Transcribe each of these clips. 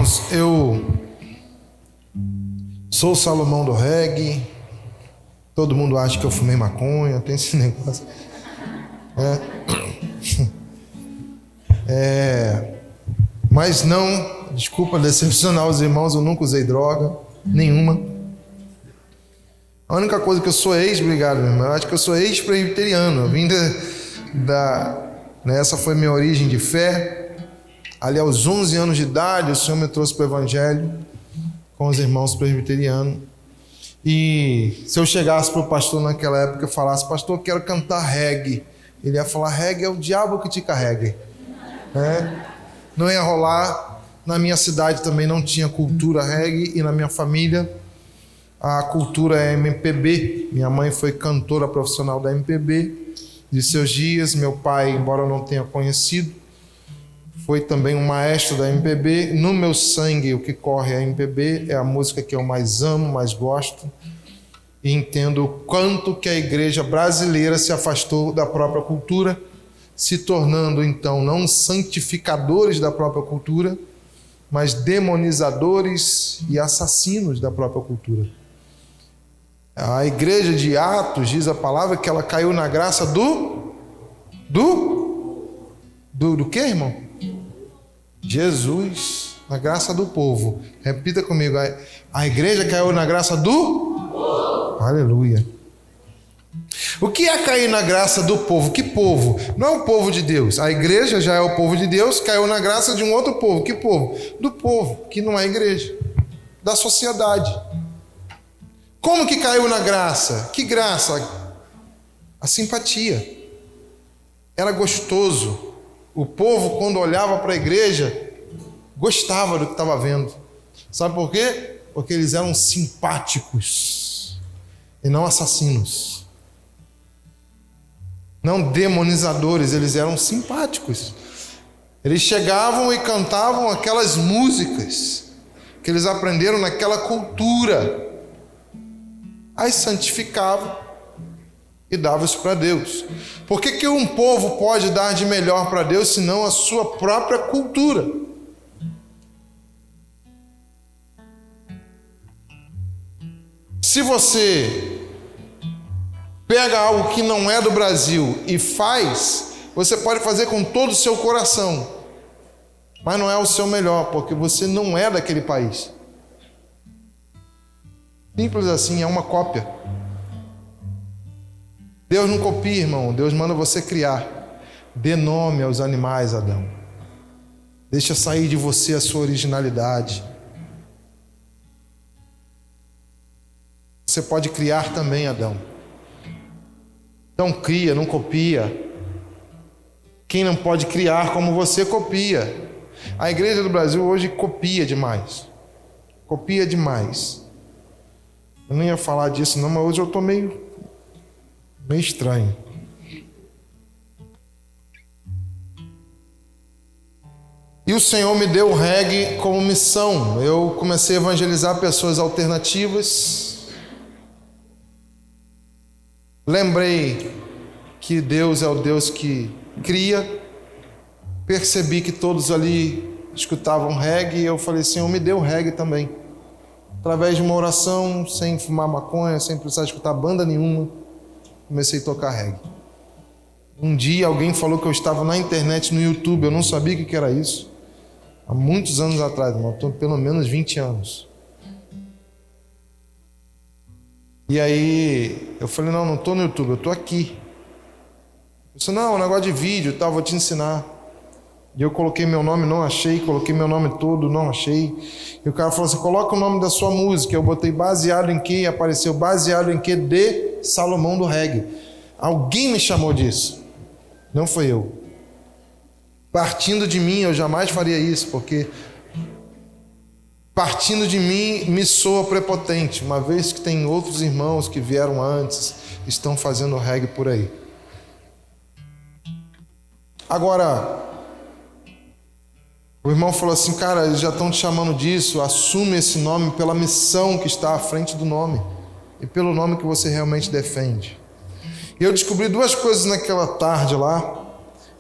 Irmãos, eu sou o Salomão do reggae. Todo mundo acha que eu fumei maconha, tem esse negócio. Mas não, desculpa decepcionar os irmãos, eu nunca usei droga nenhuma. A única coisa que eu sou obrigado, meu irmão, eu acho que eu sou ex-presbiteriano. Eu vim essa foi minha origem de fé. Ali aos 11 anos de idade, o Senhor me trouxe para o Evangelho com os irmãos presbiterianos. E se eu chegasse para o pastor naquela época e falasse: pastor, eu quero cantar reggae, ele ia falar: reggae é o diabo que te carrega. Não ia rolar. Na minha cidade também não tinha cultura reggae, e na minha família a cultura é MPB. Minha mãe foi cantora profissional da MPB de seus dias. Meu pai, embora eu não tenha conhecido, foi também um maestro da MPB. No meu sangue, o que corre é a MPB, é a música que eu mais amo, mais gosto. E entendo o quanto que a igreja brasileira se afastou da própria cultura, se tornando, então, não santificadores da própria cultura, mas demonizadores e assassinos da própria cultura. A igreja de Atos, diz a palavra, que ela caiu na graça do quê, irmão? Jesus, na graça do povo. Repita comigo: a igreja caiu na graça do povo. Aleluia. O que é cair na graça do povo? Que povo? Não é o povo de Deus. A igreja já é o povo de Deus, caiu na graça de um outro povo. Que povo? Do povo, que não é igreja, da sociedade. Como que caiu na graça? Que graça? A simpatia. Era gostoso. O povo, quando olhava para a igreja, gostava do que estava vendo. Sabe por quê? Porque eles eram simpáticos e não assassinos. Não demonizadores, eles eram simpáticos. Eles chegavam e cantavam aquelas músicas que eles aprenderam naquela cultura. Aí santificavam e davam isso para Deus. Por que um povo pode dar de melhor para Deus senão a sua própria cultura? Se você pega algo que não é do Brasil e faz, você pode fazer com todo o seu coração, mas não é o seu melhor, porque você não é daquele país. Simples assim, é uma cópia. Deus não copia, irmão. Deus manda você criar. Dê nome aos animais, Adão. Deixa sair de você a sua originalidade. Você pode criar também, Adão. Então cria, não copia. Quem não pode criar como você, copia. A igreja do Brasil hoje copia demais. Copia demais. Eu não ia falar disso não, mas hoje eu estou meio estranho. E o Senhor me deu o reggae como missão. Eu comecei a evangelizar pessoas alternativas. Lembrei que Deus é o Deus que cria. Percebi que todos ali escutavam reggae e eu falei: Senhor, me deu reggae também. Através de uma oração, sem fumar maconha, sem precisar escutar banda nenhuma, comecei a tocar reggae. Um dia alguém falou que eu estava na internet, no YouTube. Eu não sabia o que era isso. Há muitos anos atrás, irmão. Estou pelo menos 20 anos. E aí eu falei: não estou no YouTube, eu estou aqui. Eu disse: não, é um negócio de vídeo, tá, vou te ensinar. E eu coloquei meu nome, não achei. Coloquei meu nome todo, não achei. E o cara falou assim: coloca o nome da sua música. Eu botei baseado em quê? E apareceu baseado em quê? De Salomão do reggae. Alguém me chamou disso. Não foi eu. Partindo de mim, eu jamais faria isso, porque partindo de mim me soa prepotente, uma vez que tem outros irmãos que vieram antes, estão fazendo reggae por aí. Agora, o irmão falou assim: cara, eles já estão te chamando disso, assume esse nome pela missão que está à frente do nome e pelo nome que você realmente defende. E eu descobri duas coisas naquela tarde lá,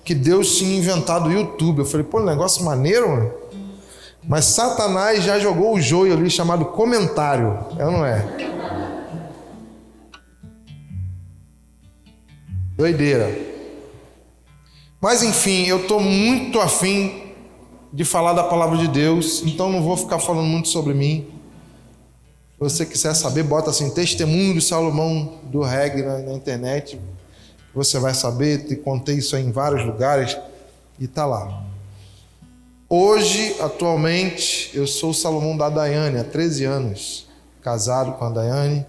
que Deus tinha inventado o YouTube. Eu falei: pô, negócio maneiro, mano. Mas Satanás já jogou o joio ali chamado comentário, é ou não é? Doideira. Mas enfim, eu estou muito afim de falar da palavra de Deus, então não vou ficar falando muito sobre mim. Se você quiser saber, bota assim, testemunho de Salomão do Reg na internet, você vai saber, te contei isso aí em vários lugares e tá lá. Hoje, atualmente, eu sou o Salomão da Daiane, há 13 anos, casado com a Daiane.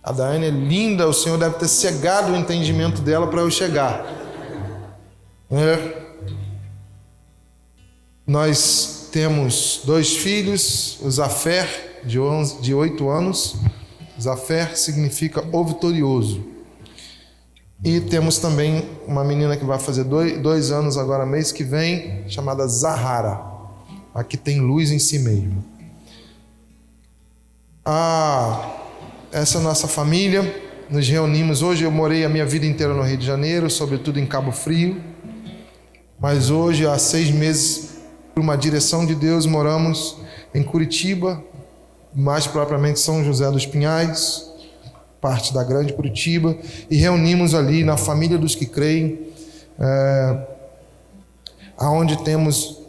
A Daiane é linda, o Senhor deve ter cegado o entendimento dela para eu chegar. Nós temos 2 filhos, o Zafer, de 8 anos. Zafer significa o vitorioso. E temos também uma menina que vai fazer 2 anos agora, mês que vem, chamada Zahara. Aqui tem luz em si mesmo. Essa é a nossa família. Nos reunimos hoje. Eu morei a minha vida inteira no Rio de Janeiro, sobretudo em Cabo Frio. Mas hoje, há 6 meses, por uma direção de Deus, moramos em Curitiba, mais propriamente São José dos Pinhais, parte da grande Curitiba, e reunimos ali na família dos que creem, aonde temos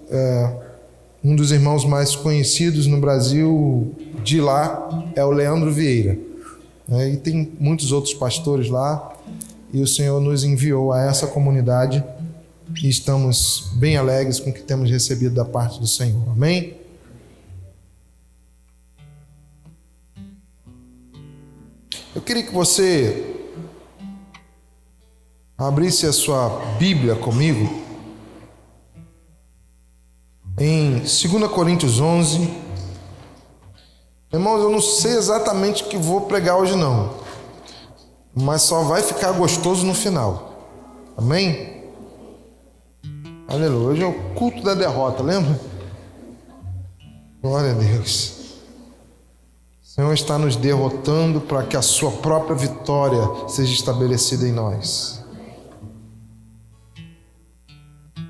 um dos irmãos mais conhecidos no Brasil de lá, é o Leandro Vieira, e tem muitos outros pastores lá, e o Senhor nos enviou a essa comunidade e estamos bem alegres com o que temos recebido da parte do Senhor, amém? Eu queria que você abrisse a sua Bíblia comigo em 2 Coríntios 11. Irmãos, eu não sei exatamente o que vou pregar hoje não, mas só vai ficar gostoso no final, amém? Aleluia. Hoje é o culto da derrota, lembra? Glória a Deus. O Senhor está nos derrotando para que a sua própria vitória seja estabelecida em nós.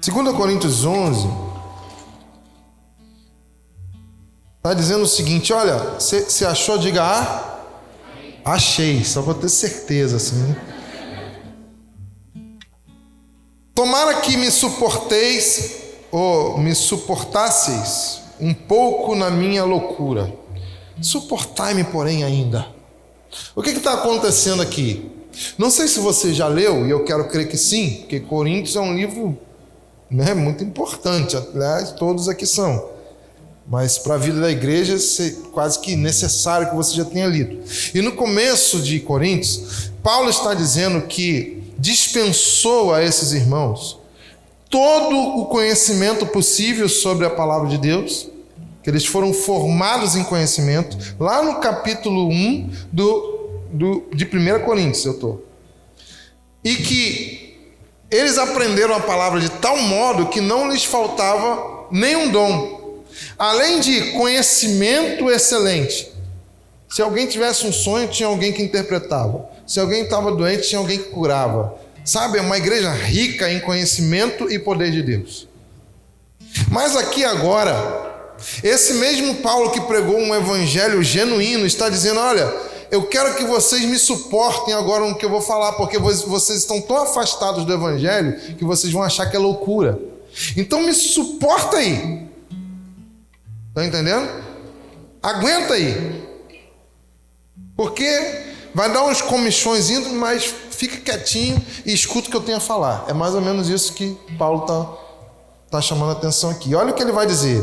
2 Coríntios 11 está dizendo o seguinte, olha, você achou? Diga achei, só para ter certeza assim. Tomara que me suporteis, ou me suportasseis um pouco na minha loucura. Suportai-me, porém, ainda. O que está acontecendo aqui? Não sei se você já leu, e eu quero crer que sim, porque Coríntios é um livro muito importante, aliás, todos aqui são. Mas para a vida da igreja, é quase que necessário que você já tenha lido. E no começo de Coríntios, Paulo está dizendo que dispensou a esses irmãos todo o conhecimento possível sobre a palavra de Deus, que eles foram formados em conhecimento, lá no capítulo 1 de 1 Coríntios, e que eles aprenderam a palavra de tal modo que não lhes faltava nenhum dom, além de conhecimento excelente. Se alguém tivesse um sonho, tinha alguém que interpretava. Se alguém estava doente, tinha alguém que curava. Sabe, é uma igreja rica em conhecimento e poder de Deus. Mas aqui agora, esse mesmo Paulo que pregou um evangelho genuíno está dizendo, olha, eu quero que vocês me suportem agora no que eu vou falar, porque vocês estão tão afastados do evangelho que vocês vão achar que é loucura. Então me suporta aí. Está entendendo? Aguenta aí. Porque vai dar uns comichões indo, mas fica quietinho e escuta o que eu tenho a falar. É mais ou menos isso que Paulo está chamando a atenção aqui. Olha o que ele vai dizer.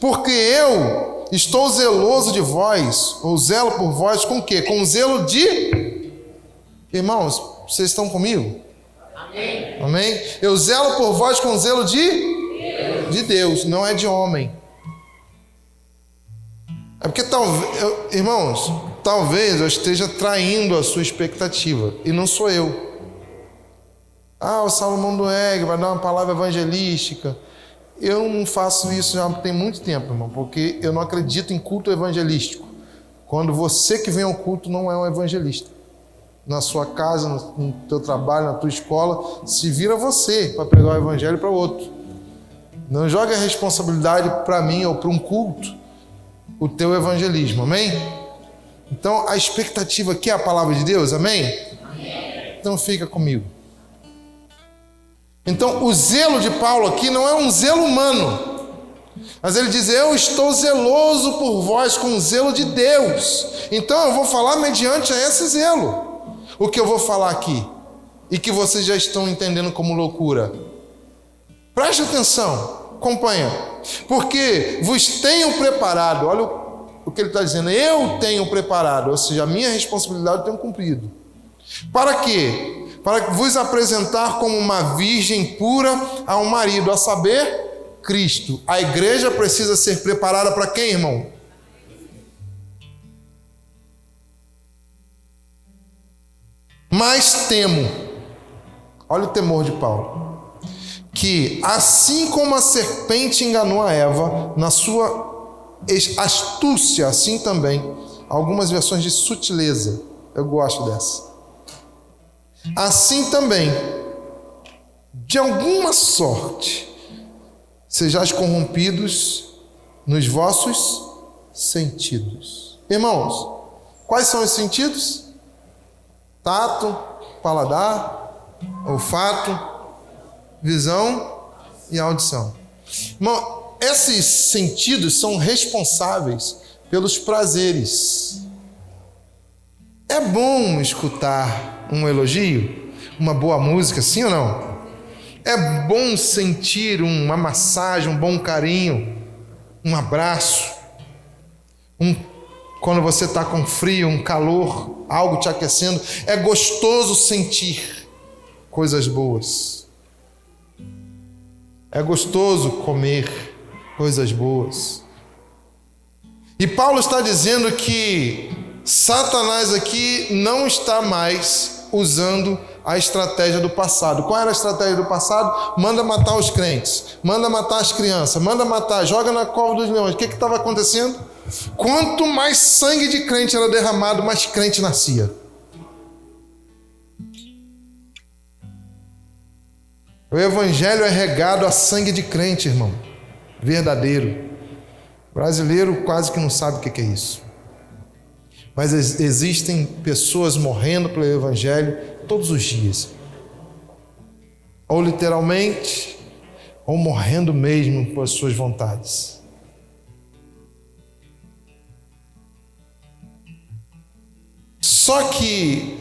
Porque eu estou zeloso de vós, ou zelo por vós com o quê? Com zelo de... Irmãos, vocês estão comigo? Amém. Amém? Eu zelo por vós com zelo de Deus, não é de homem. É porque irmãos, talvez eu esteja traindo a sua expectativa, e não sou eu. O Salomão do Reg vai dar uma palavra evangelística. Eu não faço isso já tem muito tempo, irmão, porque eu não acredito em culto evangelístico. Quando você que vem ao culto não é um evangelista. Na sua casa, no teu trabalho, na tua escola, se vira você para pregar o evangelho para o outro. Não jogue a responsabilidade para mim ou para um culto, o teu evangelismo, amém? Então a expectativa aqui é a palavra de Deus, amém? Então fica comigo. Então o zelo de Paulo aqui não é um zelo humano, mas ele diz: eu estou zeloso por vós com o zelo de Deus. Então eu vou falar mediante a esse zelo. O que eu vou falar aqui, e que vocês já estão entendendo como loucura, preste atenção, acompanha. Porque vos tenho preparado, olha o que ele está dizendo, eu tenho preparado, ou seja, a minha responsabilidade eu tenho cumprido. Para quê? Para vos apresentar como uma virgem pura a um marido, a saber, Cristo. A igreja precisa ser preparada para quem, irmão? Mas temo, olha o temor de Paulo, que assim como a serpente enganou a Eva na sua astúcia, assim também, algumas versões de sutileza, eu gosto dessa, assim também, de alguma sorte, sejais corrompidos nos vossos sentidos. Irmãos, quais são os sentidos? Tato, paladar, olfato, visão e audição. Irmão, esses sentidos são responsáveis pelos prazeres. É bom escutar um elogio, uma boa música, sim ou não? É bom sentir uma massagem, um bom carinho, um abraço, quando você está com frio, um calor, algo te aquecendo. É gostoso sentir coisas boas. É gostoso comer coisas boas. E Paulo está dizendo que Satanás aqui não está mais usando a estratégia do passado. Qual era a estratégia do passado? Manda matar os crentes, manda matar as crianças, manda matar, joga na cova dos leões. O que estava acontecendo? Quanto mais sangue de crente era derramado, mais crente nascia. O evangelho é regado a sangue de crente, irmão, verdadeiro. O brasileiro quase que não sabe o que é isso. Mas existem pessoas morrendo pelo evangelho todos os dias, ou literalmente, ou morrendo mesmo por suas vontades. Só que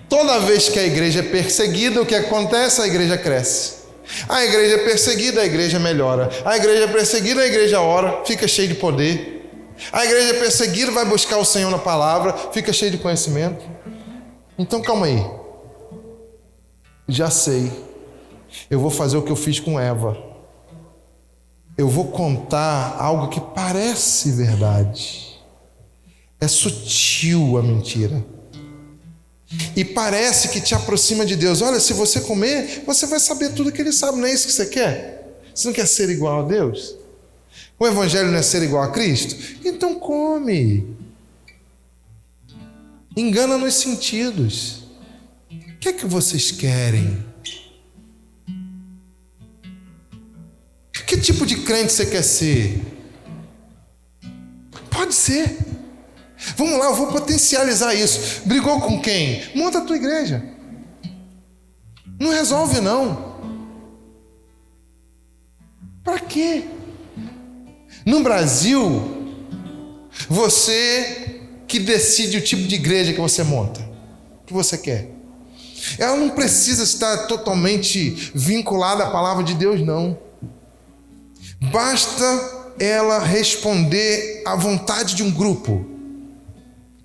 toda vez que a igreja é perseguida, o que acontece? A igreja cresce. A igreja é perseguida, a igreja melhora. A igreja é perseguida, a igreja ora, fica cheia de poder. A igreja é perseguida, vai buscar o Senhor na palavra, fica cheia de conhecimento. Então calma aí. Já sei. Eu vou fazer o que eu fiz com Eva. Eu vou contar algo que parece verdade. É sutil a mentira. E parece que te aproxima de Deus. Olha, se você comer, você vai saber tudo que Ele sabe. Não é isso que você quer? Você não quer ser igual a Deus? O evangelho não é ser igual a Cristo? Então come. Engana nos sentidos. O que é que vocês querem? Que tipo de crente você quer ser? Pode ser. Vamos lá, eu vou potencializar isso. Brigou com quem? Monta a tua igreja. Não resolve não. Para quê? No Brasil, você que decide o tipo de igreja que você monta, o que você quer. Ela não precisa estar totalmente vinculada à palavra de Deus, não. Basta ela responder à vontade de um grupo.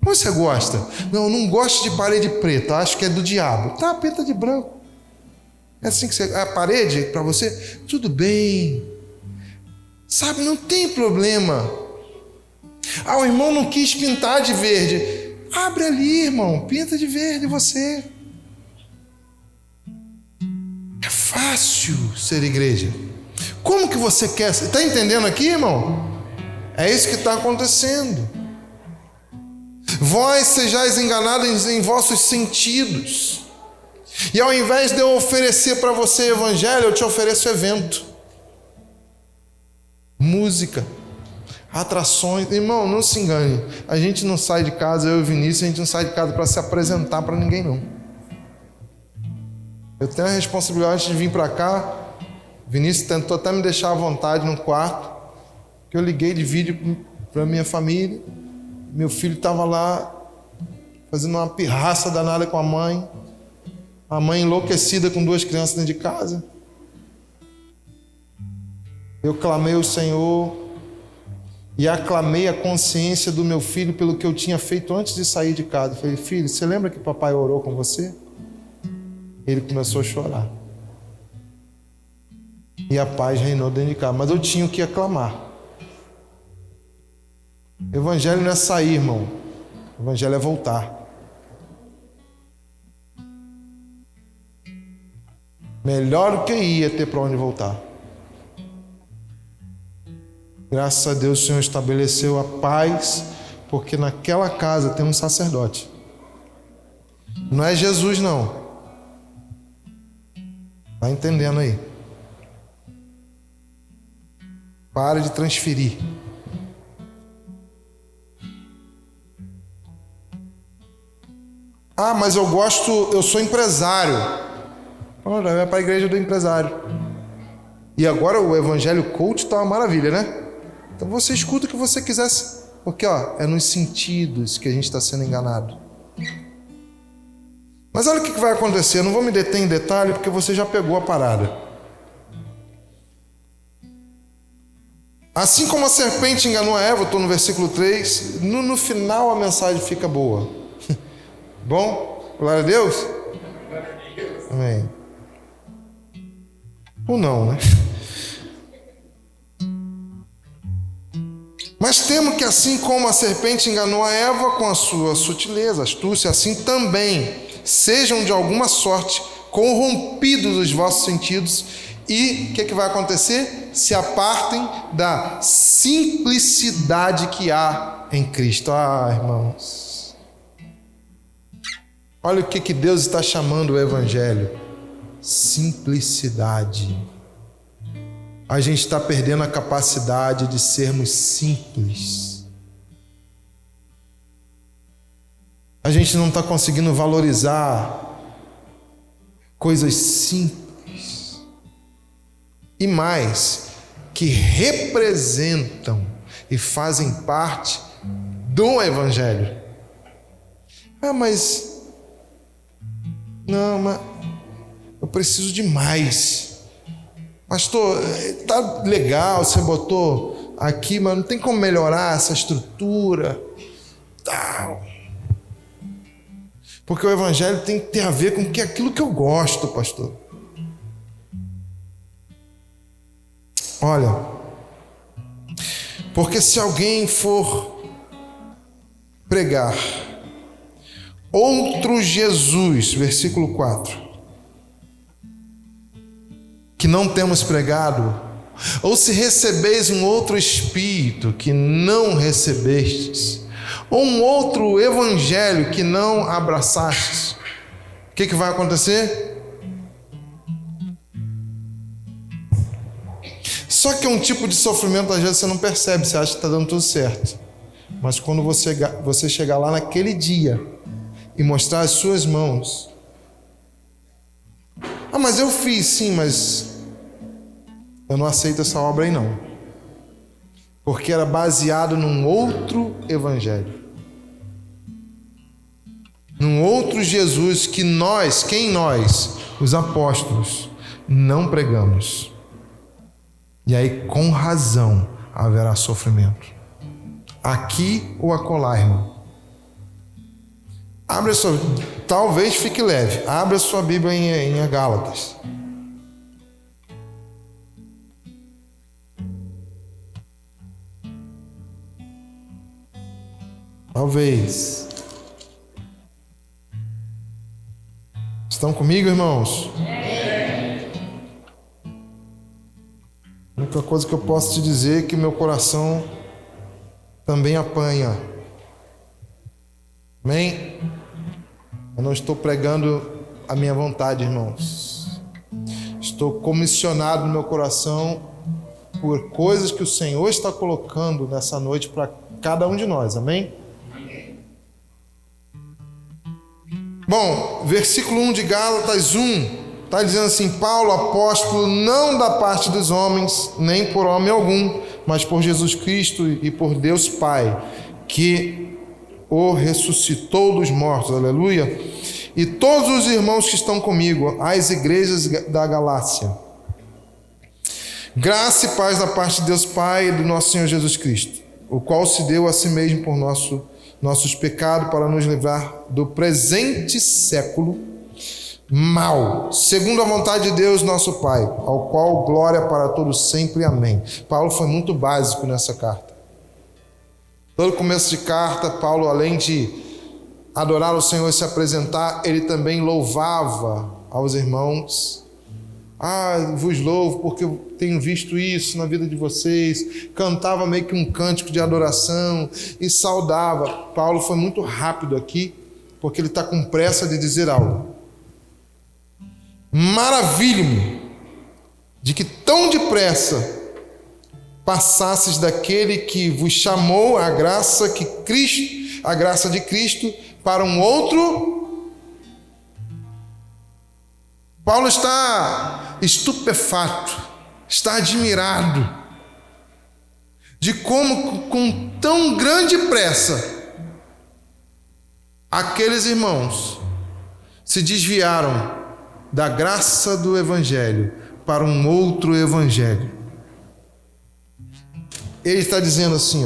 Você gosta? Não, eu não gosto de parede preta, acho que é do diabo. Tá, pinta de branco. É assim que você... A parede, para você, tudo bem. Sabe, não tem problema. Ah, o irmão não quis pintar de verde. Abre ali, irmão, pinta de verde você. É fácil ser igreja. Como que você quer? Está entendendo aqui, irmão? É isso que está acontecendo. Vós sejais enganados em vossos sentidos. E ao invés de eu oferecer para você evangelho, eu te ofereço evento. música, atrações. Irmão, não se engane. A gente não sai de casa, eu e o Vinícius, a gente não sai de casa para se apresentar para ninguém, não. Eu tenho a responsabilidade de vir para cá. Vinícius tentou até me deixar à vontade no quarto, que eu liguei de vídeo para minha família. Meu filho estava lá fazendo uma pirraça danada com a mãe enlouquecida com 2 crianças dentro de casa. Eu clamei ao Senhor e aclamei a consciência do meu filho pelo que eu tinha feito antes de sair de casa. Eu falei: filho, você lembra que papai orou com você? Ele começou a chorar. E a paz reinou dentro de casa. Mas eu tinha que aclamar. Evangelho não é sair, irmão. Evangelho é voltar. Melhor do que ir é ter para onde voltar. Graças a Deus o Senhor estabeleceu a paz, porque naquela casa tem um sacerdote. Não é Jesus, não. Está entendendo aí? Para de transferir. Ah, mas eu sou empresário. Olha, vai para a igreja do empresário. E agora o evangelho coach está uma maravilha, né? Então você escuta o que você quisesse. Porque é nos sentidos que a gente está sendo enganado. Mas olha o que vai acontecer. Eu não vou me deter em detalhe, porque você já pegou a parada. Assim como a serpente enganou a Eva, estou no versículo 3, no final a mensagem fica boa. Bom? Glória a Deus? Amém. Ou não, né? Mas temo que assim como a serpente enganou a Eva com a sua sutileza, astúcia, assim também sejam de alguma sorte corrompidos os vossos sentidos e o que vai acontecer? Se apartem da simplicidade que há em Cristo. Irmãos, olha o que Deus está chamando o evangelho: simplicidade. A gente está perdendo a capacidade de sermos simples. A gente não está conseguindo valorizar coisas simples e mais, que representam e fazem parte do evangelho. Mas eu preciso de mais. Pastor, tá legal, você botou aqui, mas não tem como melhorar essa estrutura, tal. Porque o evangelho tem que ter a ver com aquilo que eu gosto, pastor. Olha, porque se alguém for pregar outro Jesus, versículo 4, que não temos pregado, ou se recebeis um outro espírito que não recebestes, ou um outro evangelho que não abraçastes, o que vai acontecer? Só que é um tipo de sofrimento, às vezes você não percebe, você acha que está dando tudo certo. Mas quando você chegar lá naquele dia e mostrar as suas mãos, mas eu fiz, sim, mas eu não aceito essa obra aí não. Porque era baseado num outro evangelho. Num outro Jesus que nós, os apóstolos, não pregamos. E aí, com razão, haverá sofrimento. Aqui ou acolá, irmão. Talvez fique leve. Abre a sua Bíblia em Gálatas. Talvez. Estão comigo, irmãos? A única coisa que eu posso te dizer é que meu coração também apanha. Amém? Eu não estou pregando a minha vontade, irmãos. Estou comissionado no meu coração por coisas que o Senhor está colocando nessa noite para cada um de nós, amém? Bom, versículo 1 de Gálatas 1, está dizendo assim: Paulo, apóstolo, não da parte dos homens, nem por homem algum, mas por Jesus Cristo e por Deus Pai, que o ressuscitou dos mortos, aleluia, e todos os irmãos que estão comigo, às igrejas da Galácia. Graça e paz da parte de Deus Pai e do nosso Senhor Jesus Cristo, o qual se deu a si mesmo por nossos pecados, para nos livrar do presente século mal, segundo a vontade de Deus nosso Pai, ao qual glória para todos sempre, amém. Paulo foi muito básico nessa carta. Todo começo de carta, Paulo, além de adorar o Senhor e se apresentar, ele também louvava aos irmãos. Vos louvo porque eu tenho visto isso na vida de vocês. Cantava meio que um cântico de adoração e saudava. Paulo foi muito rápido aqui, porque ele está com pressa de dizer algo. Maravilho-me de que tão depressa passasses daquele que vos chamou a graça de Cristo para um outro. Paulo está estupefato, está admirado de como, com tão grande pressa, aqueles irmãos se desviaram da graça do Evangelho para um outro Evangelho. Ele está dizendo assim,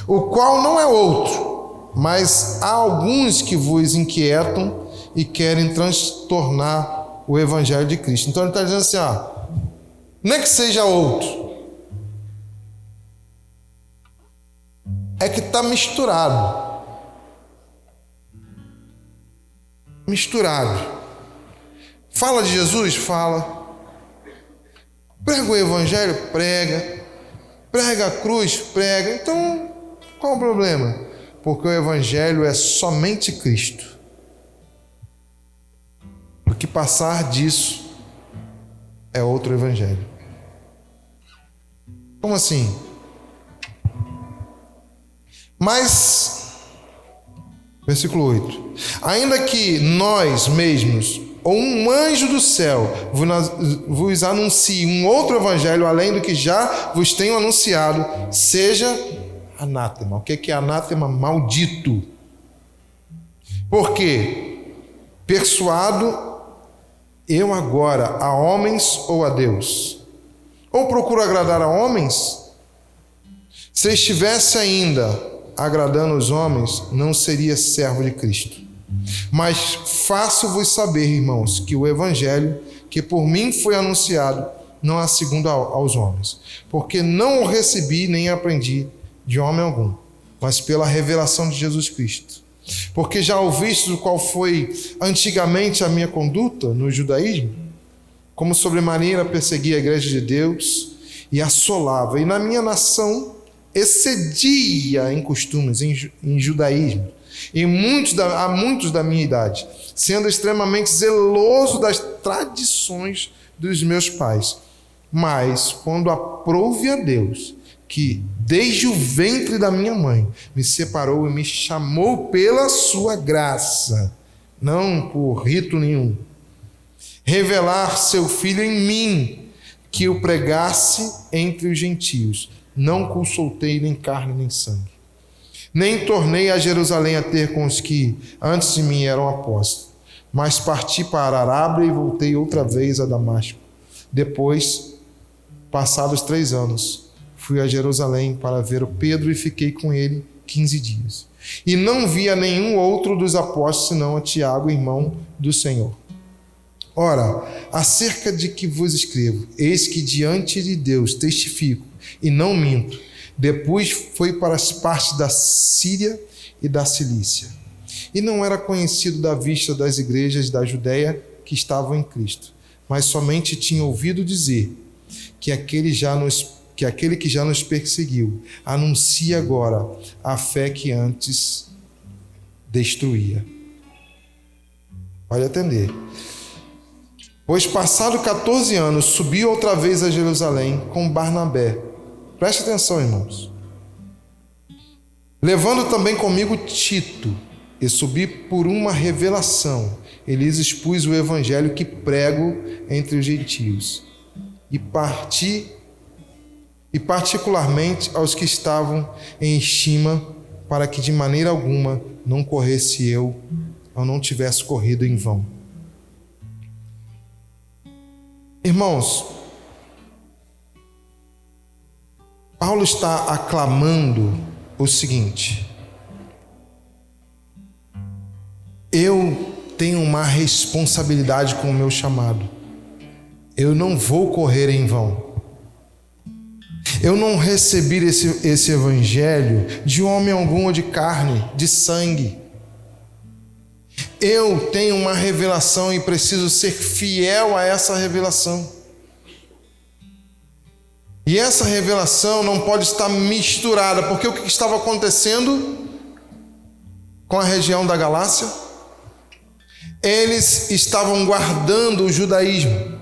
o qual não é outro, mas há alguns que vos inquietam e querem transtornar o Evangelho de Cristo. Então ele está dizendo assim, não é que seja outro, é que está misturado. Fala de Jesus? Fala. Prega o Evangelho? Prega. Prega a cruz? Prega. Então, qual o problema? Porque o Evangelho é somente Cristo. O que passar disso é outro Evangelho. Como assim? Mas, versículo 8: ainda que nós mesmos, ou um anjo do céu, vos anuncie um outro evangelho, além do que já vos tenho anunciado, seja anátema. O que é anátema? Maldito. Porque persuado eu agora a homens ou a Deus? Ou procuro agradar a homens? Se estivesse ainda agradando os homens, não seria servo de Cristo. Mas faço-vos saber, irmãos, que o evangelho que por mim foi anunciado não é segundo aos homens, porque não o recebi nem aprendi de homem algum, mas pela revelação de Jesus Cristo. Porque já ouvistes qual foi antigamente a minha conduta no judaísmo, como sobremaneira perseguia a igreja de Deus e assolava, e na minha nação excedia em costumes, em judaísmo, e a muitos da minha idade, sendo extremamente zeloso das tradições dos meus pais. Mas quando aprouve a Deus, que desde o ventre da minha mãe me separou e me chamou pela sua graça, não por rito nenhum, revelar seu filho em mim, que o pregasse entre os gentios, não consultei nem carne nem sangue, nem tornei a Jerusalém a ter com os que antes de mim eram apóstolos, mas parti para Arábia e voltei outra vez a Damasco. Depois, passados 3 anos, fui a Jerusalém para ver o Pedro e fiquei com ele 15 dias. E não vi a nenhum outro dos apóstolos, senão a Tiago, irmão do Senhor. Ora, acerca de que vos escrevo, eis que diante de Deus testifico, e não minto. Depois foi para as partes da Síria e da Cilícia. E não era conhecido da vista das igrejas da Judéia que estavam em Cristo, mas somente tinha ouvido dizer que aquele que já nos perseguiu anuncia agora a fé que antes destruía. Pode atender. Pois passado 14 anos, subi outra vez a Jerusalém com Barnabé. Preste atenção, irmãos. Levando também comigo Tito, e subi por uma revelação. E lhes expus o evangelho que prego entre os gentios. E particularmente aos que estavam em estima, para que de maneira alguma não corresse eu, ou não tivesse corrido em vão. Irmãos, Paulo está aclamando o seguinte: eu tenho uma responsabilidade com o meu chamado. Eu não vou correr em vão. Eu não recebi esse evangelho de homem algum ou de carne, de sangue. Eu tenho uma revelação e preciso ser fiel a essa revelação. E essa revelação não pode estar misturada, porque o que estava acontecendo com a região da Galácia? Eles estavam guardando o judaísmo.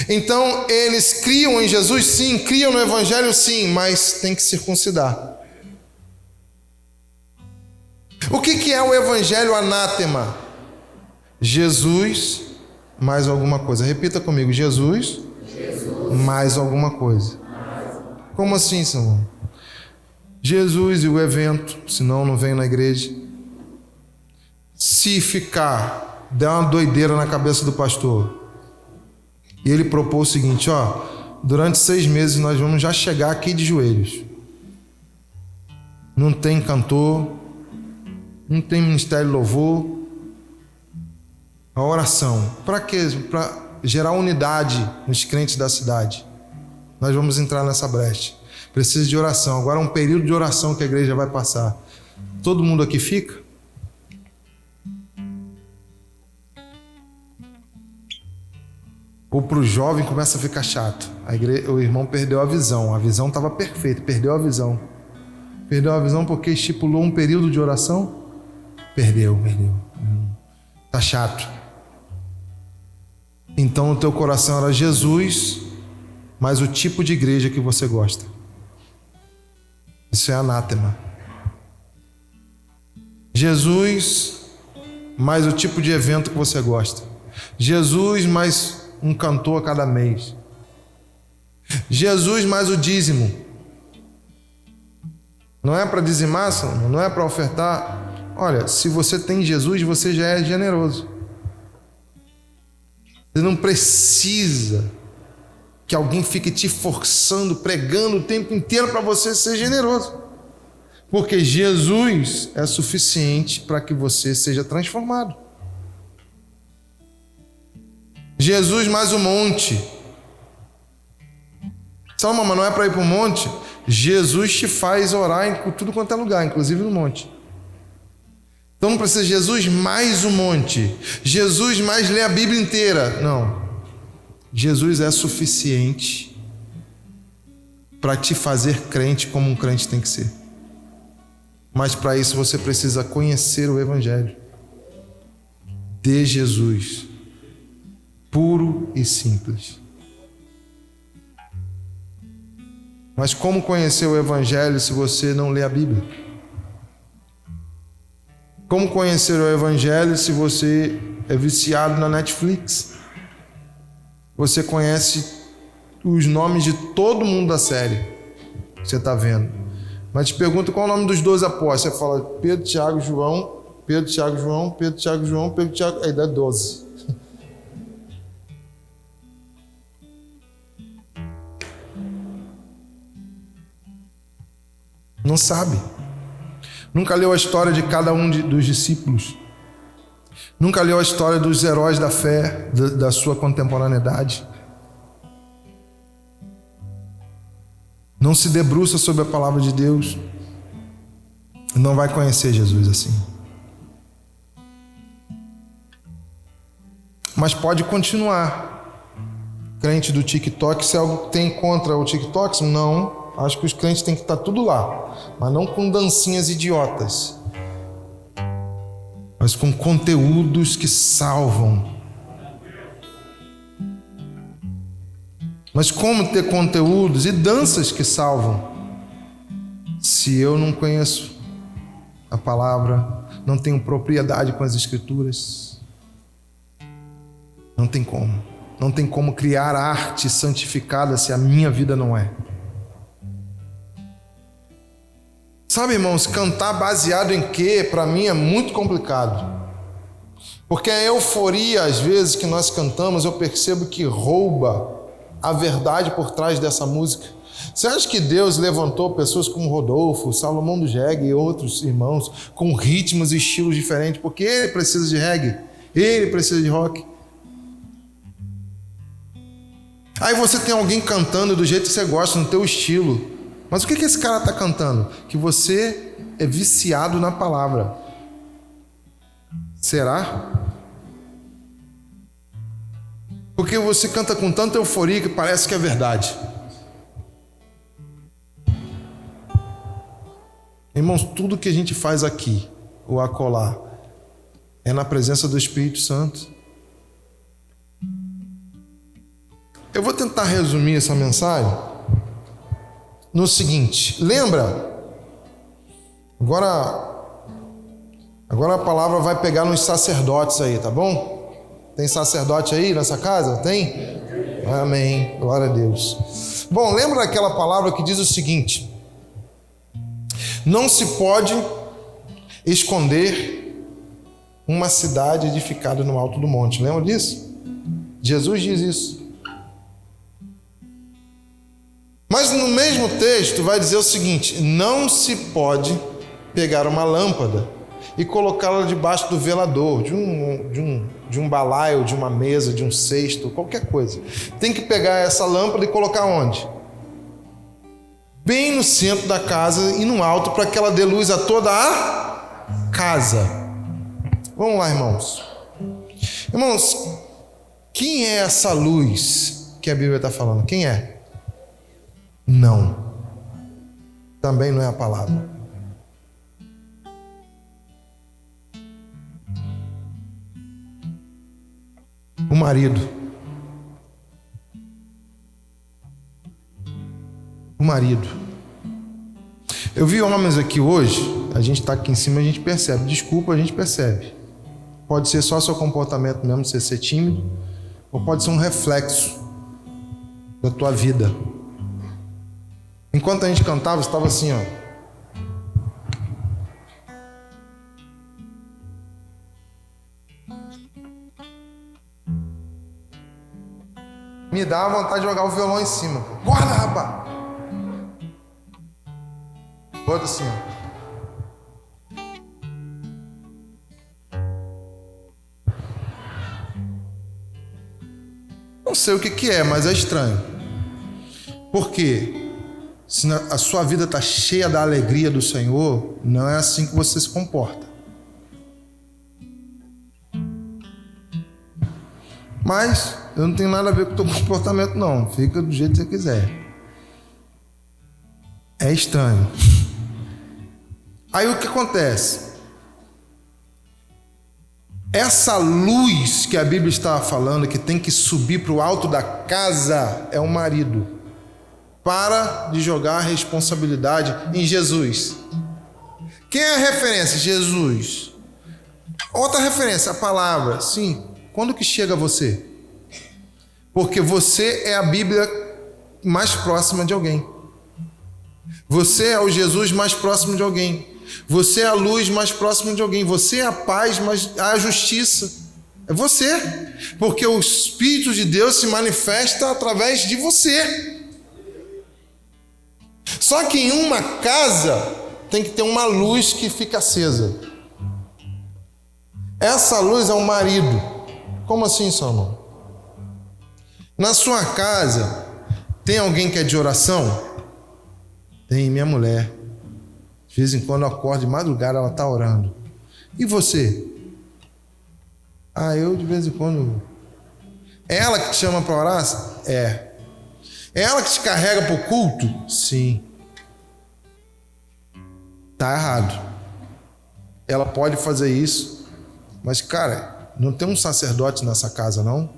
Então eles criam em Jesus, sim, criam no evangelho, sim, mas tem que circuncidar. O que é o evangelho anátema? Jesus mais alguma coisa. Repita comigo: Jesus mais alguma coisa. Como assim, Senhor? Jesus e o evento, senão não vem na igreja. Se ficar, der uma doideira na cabeça do pastor, e ele propôs o seguinte: durante 6 meses nós vamos já chegar aqui de joelhos. Não tem cantor, não tem ministério de louvor. A oração, para quê? Para gerar unidade nos crentes da cidade. Nós vamos entrar nessa brecha. Precisa de oração. Agora é um período de oração que a igreja vai passar. Todo mundo aqui fica? Ou para o jovem começa a ficar chato. O irmão perdeu a visão estava perfeita, perdeu a visão. Perdeu a visão porque estipulou um período de oração? Perdeu. Tá chato. Então o teu coração era Jesus, mas o tipo de igreja que você gosta. Isso é anátema. Jesus, mais o tipo de evento que você gosta. Jesus, mais um cantor a cada mês. Jesus, mais o dízimo. Não é para dizimar, não é para ofertar. Olha, se você tem Jesus, você já é generoso. Você não precisa que alguém fique te forçando, pregando o tempo inteiro para você ser generoso. Porque Jesus é suficiente para que você seja transformado. Jesus mais o monte. Sabe, mas não é para ir para o monte? Jesus te faz orar em tudo quanto é lugar, inclusive no monte. Então não precisa Jesus mais o monte. Jesus mais ler a Bíblia inteira. Não. Jesus é suficiente para te fazer crente como um crente tem que ser. Mas para isso você precisa conhecer o evangelho de Jesus, puro e simples. Mas como conhecer o evangelho se você não lê a Bíblia? Como conhecer o evangelho se você é viciado na Netflix? Você conhece os nomes de todo mundo da série que você está vendo. Mas te pergunta qual é o nome dos 12 apóstolos. Você fala Pedro, Tiago, João, Pedro, Tiago, João, Pedro, Tiago, João, Pedro, Tiago... Aí dá 12. Não sabe. Nunca leu a história de cada um dos discípulos. Nunca leu a história dos heróis da fé, da sua contemporaneidade. Não se debruça sobre a palavra de Deus. Não vai conhecer Jesus assim. Mas pode continuar. Crente do TikTok, se algo tem contra o TikTok? Não. Acho que os crentes têm que estar tudo lá, mas não com dancinhas idiotas, mas com conteúdos que salvam. Mas como ter conteúdos e danças que salvam se eu não conheço a palavra, não tenho propriedade com as escrituras? Não tem como. Não tem como criar arte santificada se a minha vida não é. Sabe, irmãos, cantar baseado em quê? Para mim é muito complicado. Porque a euforia, às vezes, que nós cantamos, eu percebo que rouba a verdade por trás dessa música. Você acha que Deus levantou pessoas como Rodolfo, Salomão do Jegue e outros irmãos com ritmos e estilos diferentes porque ele precisa de reggae, ele precisa de rock? Aí você tem alguém cantando do jeito que você gosta, no teu estilo. Mas o que esse cara está cantando? Que você é viciado na palavra. Será? Porque você canta com tanta euforia que parece que é verdade. Irmãos, tudo que a gente faz aqui, ou acolá, é na presença do Espírito Santo. Eu vou tentar resumir essa mensagem no seguinte. Lembra? Agora a palavra vai pegar nos sacerdotes aí, tá bom? Tem sacerdote aí nessa casa? Tem? Amém. Glória a Deus. Bom, lembra daquela palavra que diz o seguinte: não se pode esconder uma cidade edificada no alto do monte. Lembra disso? Jesus diz isso. Mas no mesmo texto vai dizer o seguinte: não se pode pegar uma lâmpada e colocá-la debaixo do velador, de um balaio, de uma mesa, de um cesto, qualquer coisa. Tem que pegar essa lâmpada e colocar onde? Bem no centro da casa e no alto, para que ela dê luz a toda a casa. Vamos lá, irmãos. Irmãos, quem é essa luz que a Bíblia está falando? Quem é? Não. Também não é a palavra. O marido. O marido. Eu vi homens aqui hoje, a gente está aqui em cima, a gente percebe. Desculpa, a gente percebe. Pode ser só seu comportamento mesmo, você ser tímido, ou pode ser um reflexo da tua vida. Enquanto a gente cantava, estava assim, ó. Me dá vontade de jogar o violão em cima. Guarda, rapaz! Bota assim, ó. Não sei o que é, mas é estranho. Por quê? Se a sua vida está cheia da alegria do Senhor, não é assim que você se comporta. Mas eu não tenho nada a ver com o teu comportamento, não. Fica do jeito que você quiser. É estranho. Aí o que acontece? Essa luz que a Bíblia está falando, que tem que subir para o alto da casa, é o marido. Para de jogar a responsabilidade em Jesus. Quem é a referência? Jesus. Outra referência, a palavra. Sim. Quando que chega a você? Porque você é a Bíblia mais próxima de alguém. Você é o Jesus mais próximo de alguém. Você é a luz mais próxima de alguém. Você é a paz, mas a justiça. É você. Porque o Espírito de Deus se manifesta através de você. Só que em uma casa tem que ter uma luz que fica acesa. Essa luz é o marido. Como assim, Salomão? Na sua casa, tem alguém que é de oração? Tem, minha mulher. De vez em quando eu acordo de madrugada, ela está orando. E você? Eu de vez em quando. É ela que te chama para orar? É. É ela que te carrega para o culto? Sim. Tá errado. Ela pode fazer isso, mas, cara, não tem um sacerdote nessa casa, não?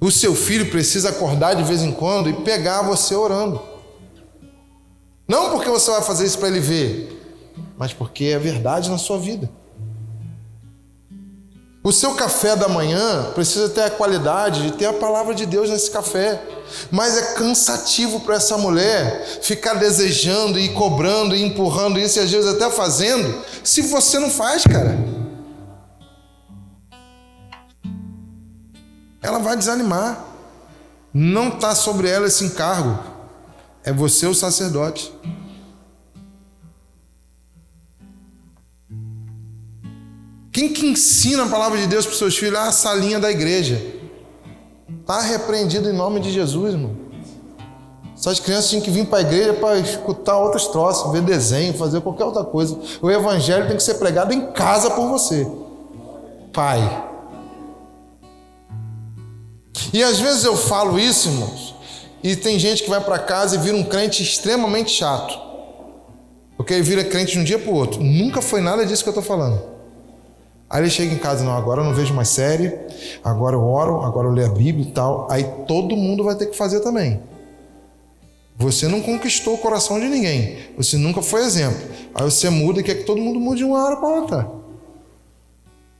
O seu filho precisa acordar de vez em quando e pegar você orando. Não porque você vai fazer isso para ele ver, mas porque é verdade na sua vida. O seu café da manhã precisa ter a qualidade de ter a palavra de Deus nesse café. Mas é cansativo para essa mulher ficar desejando e cobrando e empurrando isso e às vezes até fazendo, se você não faz, cara. Ela vai desanimar. Não está sobre ela esse encargo. É você o sacerdote. Quem que ensina a palavra de Deus para os seus filhos? A salinha da igreja. Está repreendido em nome de Jesus, irmão. Essas crianças tinham que vir para a igreja para escutar outros troços, ver desenho, fazer qualquer outra coisa. O evangelho tem que ser pregado em casa por você, pai. E às vezes eu falo isso, irmãos, e tem gente que vai para casa e vira um crente extremamente chato. Porque ele vira crente de um dia para o outro. Nunca foi nada disso que eu estou falando. Aí ele chega em casa, não, agora eu não vejo mais série, agora eu oro, agora eu leio a Bíblia e tal. Aí todo mundo vai ter que fazer também. Você não conquistou o coração de ninguém. Você nunca foi exemplo. Aí você muda e quer que todo mundo mude de uma hora para outra.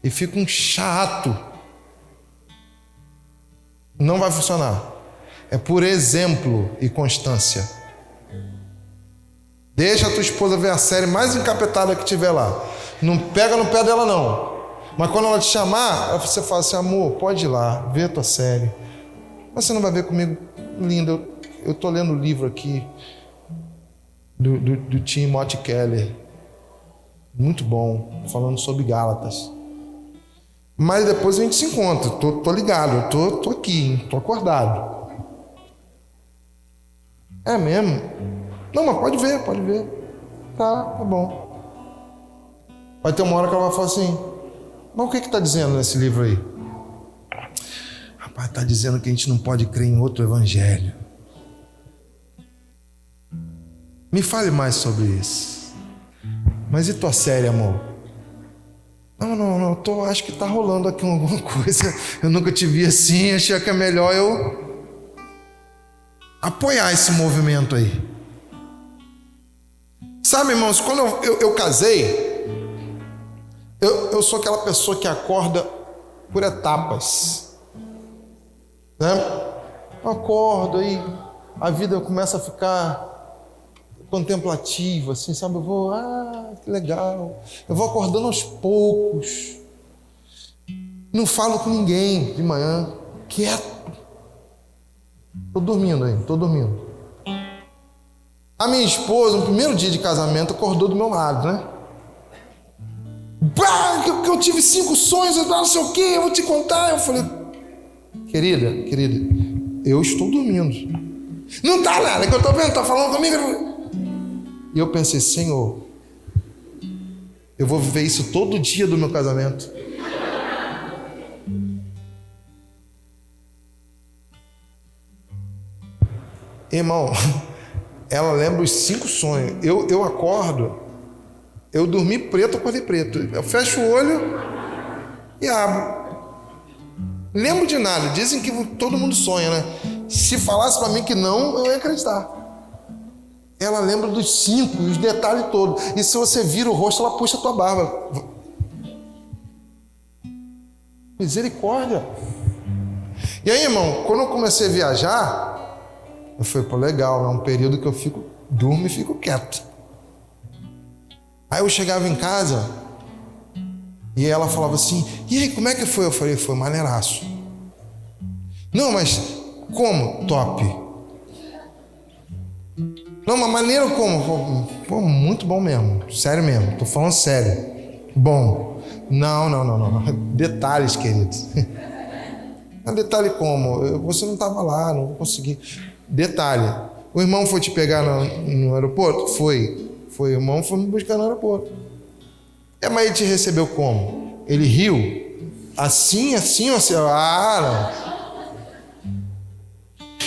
E fica um chato. Não vai funcionar. É por exemplo e constância. Deixa a tua esposa ver a série mais encapetada que tiver lá. Não pega no pé dela, não. Mas quando ela te chamar, você fala assim, amor, pode ir lá, vê a tua série. Mas você não vai ver comigo, linda. Eu estou lendo o livro aqui do Timothy Keller. Muito bom, falando sobre Gálatas. Mas depois a gente se encontra. Tô ligado, tô aqui, tô acordado. É mesmo? Não, mas pode ver. Tá bom. Vai ter uma hora que ela vai falar assim, mas o que está dizendo nesse livro aí? Rapaz, está dizendo que a gente não pode crer em outro evangelho. Me fale mais sobre isso. Mas e tua série, amor? Não, acho que está rolando aqui alguma coisa. Eu nunca te vi assim, achei que é melhor eu apoiar esse movimento aí. Sabe, irmãos, quando eu casei, eu sou aquela pessoa que acorda por etapas, né? Eu acordo aí, a vida começa a ficar contemplativa, assim, sabe? Eu vou, que legal. Eu vou acordando aos poucos. Não falo com ninguém de manhã, quieto. Tô dormindo. A minha esposa, no primeiro dia de casamento, acordou do meu lado, né? Que eu tive 5 sonhos, eu não sei o que, eu vou te contar. Eu falei, querida, eu estou dormindo. Não tá nada, que eu tô vendo, tá falando comigo. E eu pensei, Senhor, eu vou viver isso todo dia do meu casamento. Irmão, ela lembra os 5 sonhos. Eu acordo, eu dormi preto, acordei preto. Eu fecho o olho e abro. Lembro de nada. Dizem que todo mundo sonha, né? Se falasse para mim que não, eu ia acreditar. Ela lembra dos 5, os detalhes todos. E se você vira o rosto, ela puxa a tua barba. Misericórdia. E aí, irmão, quando eu comecei a viajar, eu falei, pô, legal, é um período que eu durmo e fico quieto. Aí eu chegava em casa e ela falava assim, e aí, como é que foi? Eu falei, foi maneiraço. Não, mas como? Top. Não, mas maneiro como? Pô, muito bom mesmo, sério mesmo, tô falando sério. Bom. Não. Detalhes, queridos. Detalhe como? Você não estava lá, não vou conseguir. Detalhe. O irmão foi te pegar no aeroporto? Foi. O irmão foi me buscar no aeroporto. Mas ele te recebeu como? Ele riu? Assim, ou assim? Não.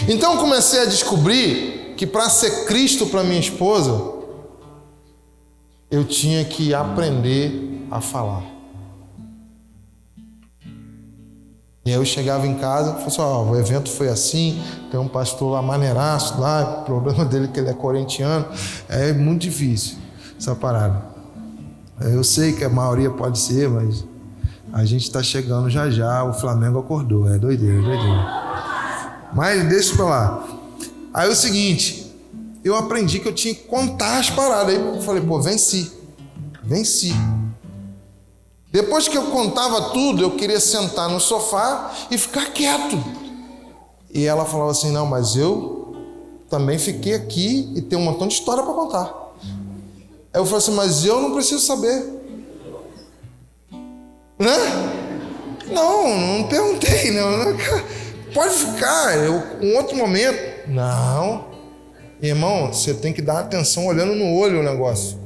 Então eu comecei a descobrir que para ser Cristo para minha esposa, eu tinha que aprender a falar. E aí eu chegava em casa e falava assim, ó, o evento foi assim, tem um pastor lá maneiraço lá, o problema dele é que ele é corintiano, é muito difícil essa parada. Eu sei que a maioria pode ser, mas a gente está chegando já já, o Flamengo acordou, é doideira, doideira. Mas deixa pra lá. Aí é o seguinte, eu aprendi que eu tinha que contar as paradas, aí eu falei, pô, venci. Depois que eu contava tudo, eu queria sentar no sofá e ficar quieto. E ela falava assim, não, mas eu também fiquei aqui e tenho um montão de história para contar. Aí eu falei assim, mas eu não preciso saber. Né? Não perguntei, não. Pode ficar, um outro momento. Não. Irmão, você tem que dar atenção olhando no olho o negócio.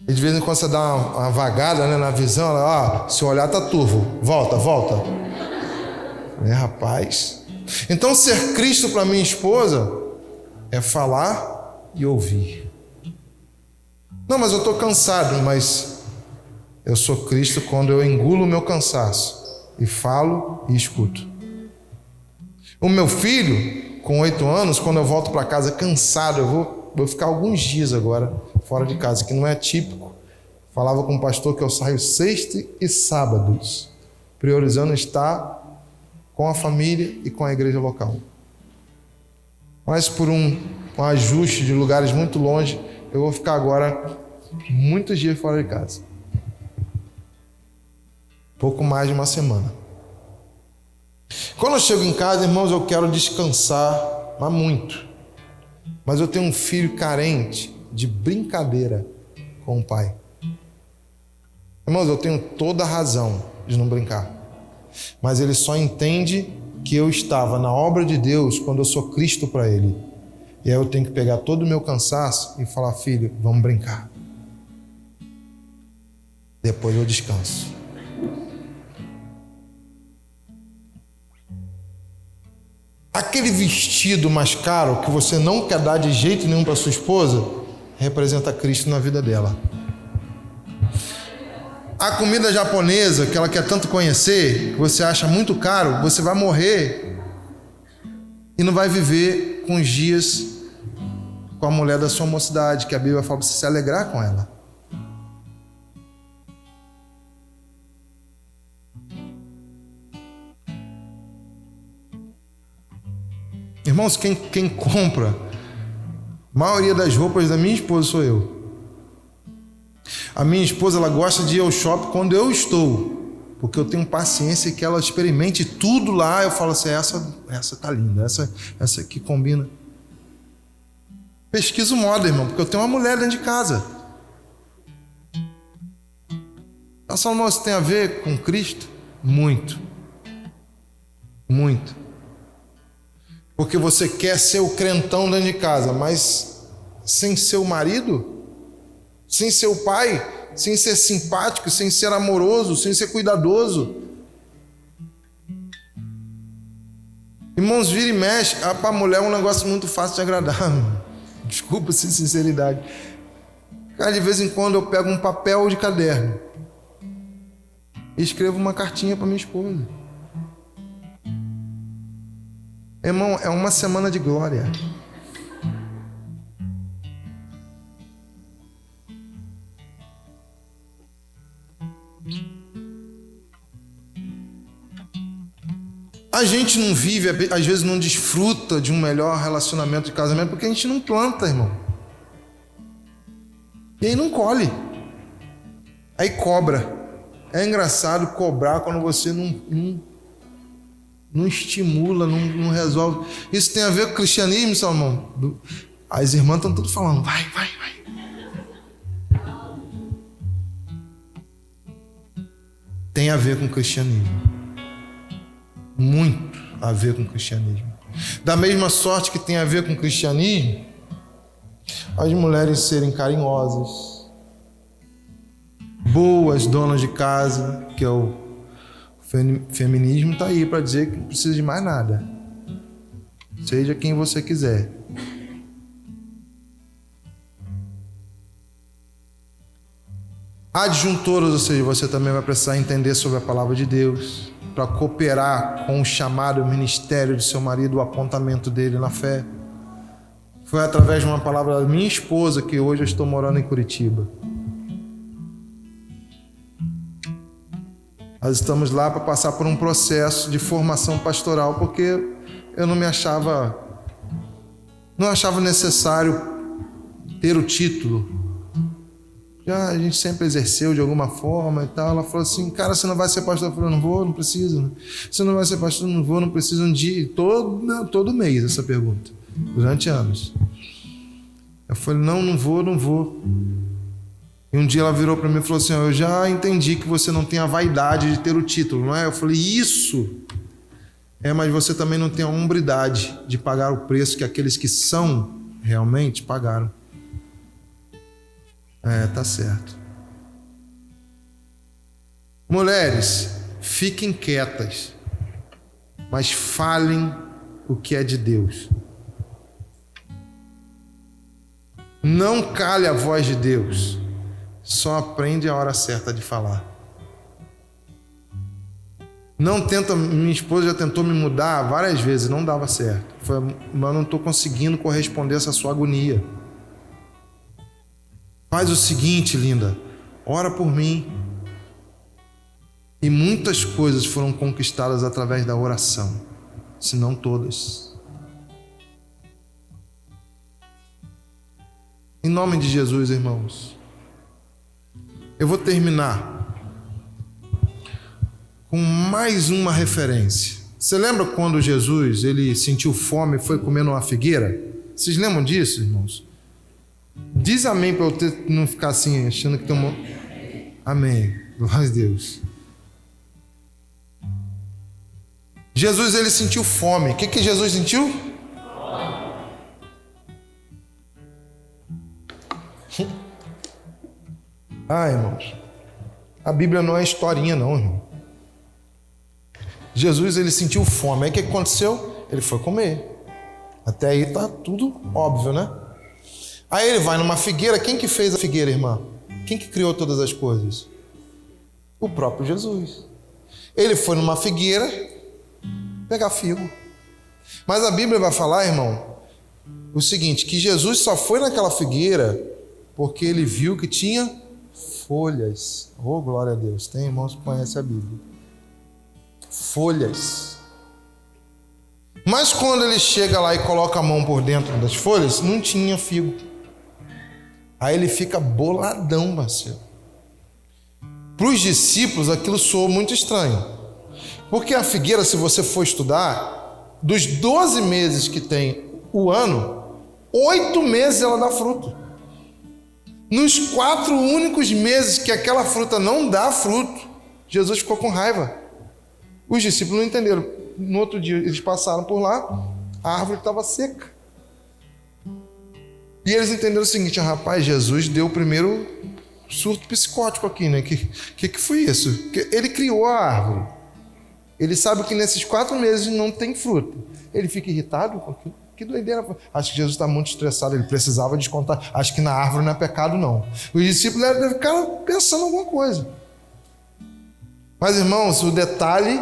E de vez em quando você dá uma vagada, né, na visão, ó, se olhar tá turvo, volta. Rapaz. Então ser Cristo para minha esposa é falar e ouvir. Não, mas eu estou cansado, mas eu sou Cristo quando eu engulo o meu cansaço e falo e escuto. O meu filho, com 8 anos, quando eu volto para casa cansado, eu vou ficar alguns dias agora fora de casa, que não é típico. Falava com o pastor que eu saio sexta e sábados, priorizando estar com a família e com a igreja local. Mas por um ajuste de lugares muito longe, eu vou ficar agora muitos dias fora de casa. Pouco mais de uma semana. Quando eu chego em casa, irmãos, eu quero descansar, mas muito. Mas eu tenho um filho carente de brincadeira com o pai. Irmãos, eu tenho toda a razão de não brincar. Mas ele só entende que eu estava na obra de Deus quando eu sou Cristo para ele. E aí eu tenho que pegar todo o meu cansaço e falar, filho, vamos brincar. Depois eu descanso. Aquele vestido mais caro que você não quer dar de jeito nenhum para sua esposa, representa Cristo na vida dela. A comida japonesa que ela quer tanto conhecer, que você acha muito caro, você vai morrer e não vai viver com os dias com a mulher da sua mocidade, que a Bíblia fala para você se alegrar com ela. Irmãos, quem compra a maioria das roupas da minha esposa sou eu. A minha esposa, ela gosta de ir ao shopping quando eu estou, porque eu tenho paciência que ela experimente tudo lá. Eu falo assim, essa tá linda, essa aqui combina. Pesquiso moda, irmão, porque eu tenho uma mulher dentro de casa. Nossa, irmão, tem a ver com Cristo? Muito. Porque você quer ser o crentão dentro de casa, mas sem ser o marido, sem ser o pai, sem ser simpático, sem ser amoroso, sem ser cuidadoso. Irmãos, vira e mexe. Para a mulher é um negócio muito fácil de agradar, mano. Desculpa sem sinceridade. Cara, de vez em quando eu pego um papel de caderno e escrevo uma cartinha para minha esposa. Irmão, é uma semana de glória. A gente não vive, às vezes não desfruta de um melhor relacionamento de casamento porque a gente não planta, irmão. E aí não colhe. Aí cobra. É engraçado cobrar quando você não estimula, não resolve. Isso tem a ver com o cristianismo, Salomão. As irmãs estão tudo falando, vai. Tem a ver com o cristianismo. Muito a ver com o cristianismo. Da mesma sorte que tem a ver com o cristianismo, as mulheres serem carinhosas, boas donas de casa, que é o feminismo está aí para dizer que não precisa de mais nada. Seja quem você quiser. Adjuntoras, ou seja, você também vai precisar entender sobre a palavra de Deus. para cooperar com o chamado, o ministério de seu marido, o apontamento dele na fé. Foi através de uma palavra da minha esposa que hoje eu estou morando em Curitiba. Nós estamos lá para passar por um processo de formação pastoral, porque eu não achava necessário ter o título. Já a gente sempre exerceu de alguma forma e tal. Ela falou assim: cara, você não vai ser pastor? Eu falei: não vou, não preciso. Você não vai ser pastor? Não vou, não preciso. Um dia, todo mês essa pergunta, durante anos. Eu falei: não vou. E um dia ela virou para mim e falou assim: eu já entendi que você não tem a vaidade de ter o título, não é? Eu falei: isso. Mas você também não tem a hombridade de pagar o preço que aqueles que são realmente pagaram. Tá certo. Mulheres, fiquem quietas, mas falem o que é de Deus. Não cale a voz de Deus. Só aprende a hora certa de falar. Minha esposa já tentou me mudar várias vezes, não dava certo. Mas não estou conseguindo corresponder a essa sua agonia. Faz o seguinte, linda, ora por mim. E muitas coisas foram conquistadas através da oração, se não todas. Em nome de Jesus, irmãos, eu vou terminar com mais uma referência. Você lembra quando Jesus ele sentiu fome e foi comer numa figueira? Vocês lembram disso, irmãos? Diz amém para eu não ficar assim, achando que tem um... Amém. Glória a Deus. Jesus ele sentiu fome. O que Jesus sentiu? Irmãos, a Bíblia não é historinha não, irmão. Jesus ele sentiu fome. Aí o que aconteceu? Ele foi comer. Até aí tá tudo óbvio, né? Aí ele vai numa figueira. Quem que fez a figueira, irmã? Quem que criou todas as coisas? O próprio Jesus. Ele foi numa figueira pegar figo. Mas a Bíblia vai falar, irmão, o seguinte, que Jesus só foi naquela figueira porque ele viu que tinha folhas. Oh, glória a Deus. Tem irmãos que conhecem a Bíblia. Folhas. Mas quando ele chega lá e coloca a mão por dentro das folhas, não tinha figo. Aí ele fica boladão, Marcelo. Para os discípulos aquilo soou muito estranho. Porque a figueira, se você for estudar, dos 12 meses que tem o ano, 8 meses ela dá fruto. Nos 4 únicos meses que aquela fruta não dá fruto, Jesus ficou com raiva. Os discípulos não entenderam. No outro dia eles passaram por lá, a árvore estava seca. E eles entenderam o seguinte: rapaz, Jesus deu o primeiro surto psicótico aqui, né? Que foi isso? Ele criou a árvore. Ele sabe que nesses 4 meses não tem fruto. Ele fica irritado com aquilo. Que doideira. Acho que Jesus está muito estressado. Ele precisava descontar. Acho que na árvore não é pecado, não. Os discípulos devem ficar pensando alguma coisa. Mas, irmãos, o detalhe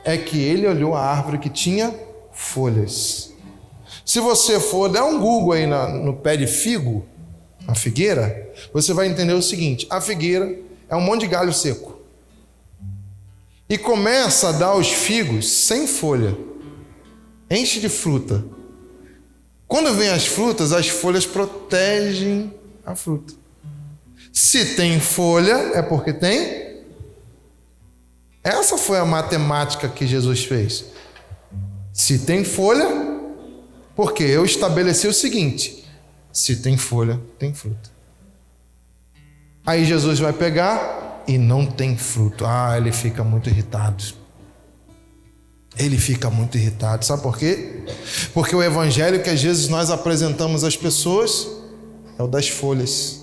é que ele olhou a árvore que tinha folhas. Se você for dar um Google aí no pé de figo, a figueira, você vai entender o seguinte: a figueira é um monte de galho seco. E começa a dar os figos sem folha. Enche de fruta. Quando vem as frutas, as folhas protegem a fruta. Se tem folha, é porque tem. Essa foi a matemática que Jesus fez. Se tem folha, porque eu estabeleci o seguinte: se tem folha, tem fruta. Aí Jesus vai pegar e não tem fruto. Ele fica muito irritado. Ele fica muito irritado. Sabe por quê? Porque o evangelho que às vezes nós apresentamos às pessoas é o das folhas.